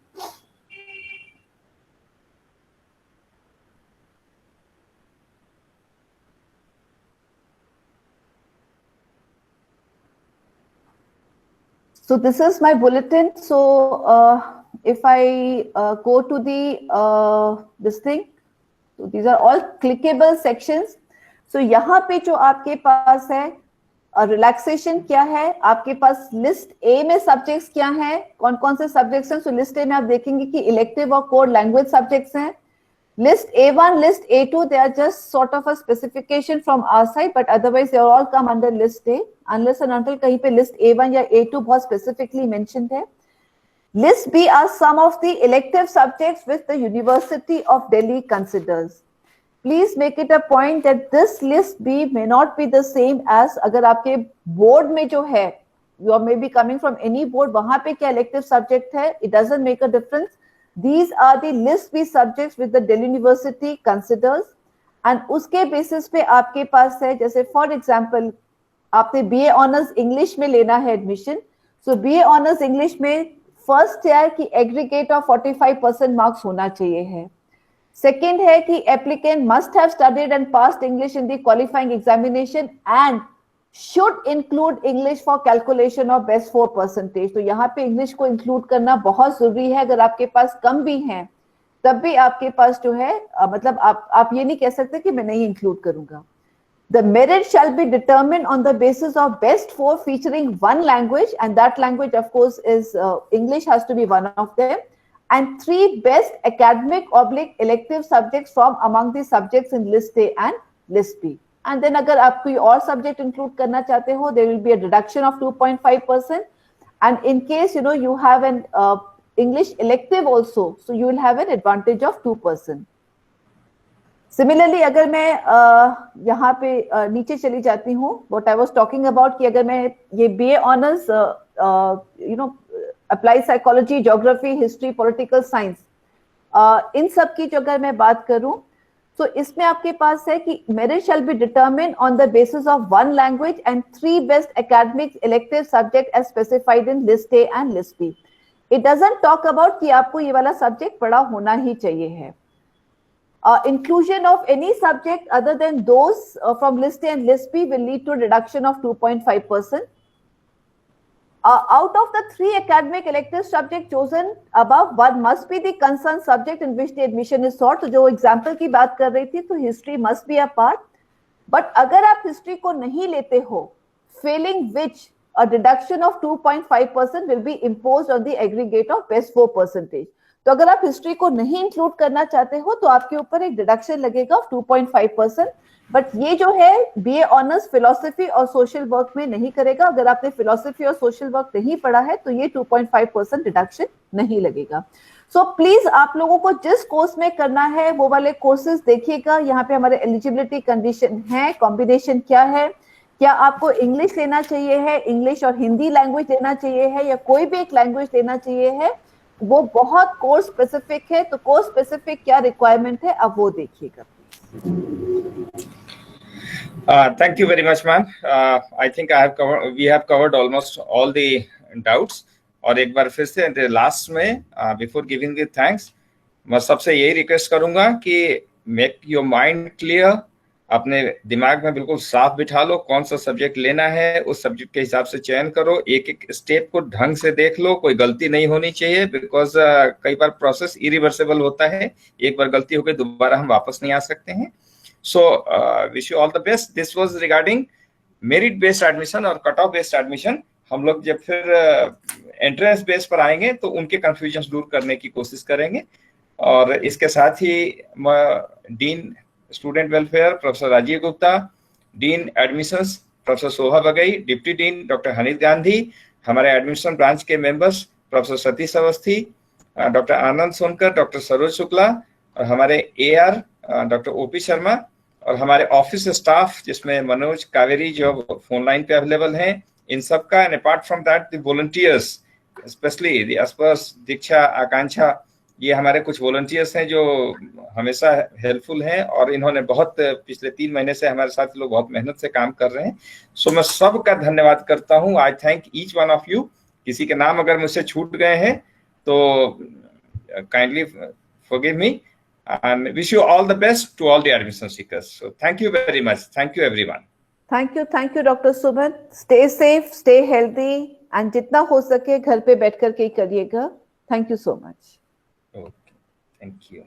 So this is my bulletin. So if I go to the this thing, so these are all clickable sections. So यहाँ पे जो आपके पास है रिलैक्सेशन क्या है, आपके पास लिस्ट ए में सब्जेक्ट्स क्या हैं, कौन कौन से सब्जेक्ट्स हैं. सो लिस्ट ए में आप देखेंगे कि इलेक्टिव और कोर लैंग्वेज सब्जेक्ट्स हैं. List A1, list A2, they are just sort of a specification from our side, but otherwise they all come under list A, unless and until कहीं पे list A1 या A2 बहुत specifically mentioned है. List B are some of the elective subjects which the University of Delhi considers. Please make it a point that this list B may not be the same as अगर आपके board में जो है, you are maybe coming from any board, वहाँ पे क्या elective subject है, it doesn't make a difference. These are the list B subjects which the Delhi University considers, and उसके basis पे आपके पास है, जैसे for example आपने BA Honors English में लेना है admission. So BA Honors English में first है कि aggregate of 45% marks होना चाहिए है. Second है कि applicant must have studied and passed English in the qualifying examination and should include English for calculation of best 4 percentage. तो यहाँ पे English को include करना बहुत जरूरी है. अगर आपके पास कम भी हैं तब भी आपके पास जो है मतलब आप ये नहीं कह सकते कि मैं नहीं include करूंगा. The merit shall be determined on the basis of best 4 featuring one language, and that language of course is English has to be one of them, and 3 best academic/elective subjects from among the subjects in list A and list B. And then अगर आप कोई और subject include करना चाहते हो, there will be a deduction of 2.5%. And in case you have an English elective also, so you will have an advantage of 2%. Similarly, अगर मैं यहाँ पे नीचे चली जाती हूँ, what I was talking about कि अगर मैं ये BA honors applied psychology, geography, history, political science, इन सब की जो अगर मैं बात करूं, तो इसमें आपके पास है कि merit shall be determined on the basis of 1 language and 3 best academic elective subject as specified in list A and list B. It doesn't talk about कि आपको ये वाला subject पढ़ा होना ही चाहिए है. Inclusion of any subject other than those from list A and list B will lead to a reduction of 2.5%. Out of the 3 academic elective subjects chosen above, one must be the concerned subject in which the admission is sought. तो जो example की बात कर रही थी, तो history must be a part. But अगर आप history को नहीं लेते हो, failing which a deduction of 2.5% will be imposed on the aggregate of best 4%. तो अगर आप हिस्ट्री को नहीं इंक्लूड करना चाहते हो तो आपके ऊपर एक डिडक्शन लगेगा 2.5%. बट ये जो है बीए ऑनर्स फिलोसफी और सोशल वर्क में नहीं करेगा. अगर आपने फिलोसफी और सोशल वर्क नहीं पढ़ा है तो ये 2.5% डिडक्शन नहीं लगेगा. सो प्लीज आप लोगों को जिस कोर्स में करना है वो वाले कोर्सेज देखिएगा. यहाँ पे हमारे एलिजिबिलिटी कंडीशन है, कॉम्बिनेशन क्या है, क्या आपको इंग्लिश लेना चाहिए है, इंग्लिश और हिंदी लैंग्वेज लेना चाहिए है, या कोई भी एक लैंग्वेज लेना चाहिए है, वो बहुत कोर्स स्पेसिफिक है. तो कोर्स स्पेसिफिक क्या रिक्वायरमेंट है अब वो देखिएगा. Thank you very much, ma'am. I think we have covered almost all the doubts. और एक बार फिर से लास्ट में बिफोर गिविंग द थैंक्स मैं सबसे यही रिक्वेस्ट करूंगा कि मेक योर माइंड क्लियर. अपने दिमाग में बिल्कुल साफ बिठा लो कौन सा सब्जेक्ट लेना है, उस सब्जेक्ट के हिसाब से चयन करो. एक एक स्टेप को ढंग से देख लो, कोई गलती नहीं होनी चाहिए. बिकॉज कई बार प्रोसेस इरिवर्सिबल होता है, एक बार गलती हो गई दोबारा हम वापस नहीं आ सकते हैं. So wish you all the best. This was regarding merit based admission और कट ऑफ बेस्ड एडमिशन. हम लोग जब फिर एंट्रेंस बेस पर आएंगे तो उनके कंफ्यूजन दूर करने की कोशिश करेंगे. और इसके साथ ही dean student welfare professor Rajiv Gupta, dean admissions professor Shobha Bagai, deputy dean doctor Hanif Gandhi, हमारे एडमिशन ब्रांच के members professor Satish Awasthi, doctor Anand Sonkar, doctor Saroj Shukla, और हमारे एआर डॉक्टर ओपी शर्मा, और हमारे ऑफिस स्टाफ जिसमें मनोज कावेरी जो फोन लाइन पे अवेलेबल हैं, इन सब का. And apart from that the volunteers specially the अस्पर्स, दीक्षा, आकांक्षा, ये हमारे कुछ वॉलंटियर्स हैं जो हमेशा हेल्पफुल हैं और इन्होंने बहुत पिछले 3 महीने से हमारे साथ लोग बहुत मेहनत से काम कर रहे हैं. सो मैं सबका धन्यवाद करता हूं. आई thank each one of you. किसी के नाम अगर मुझसे छूट गए हैं तो kindly forgive me and wish you all the best to all the admission seekers. So thank you very much. Thank you everyone. Thank you Dr. Suman. Stay safe, stay healthy, and जितना हो सके घर पे बैठ कर के ही करिएगा. Thank you so much. Okay, thank you.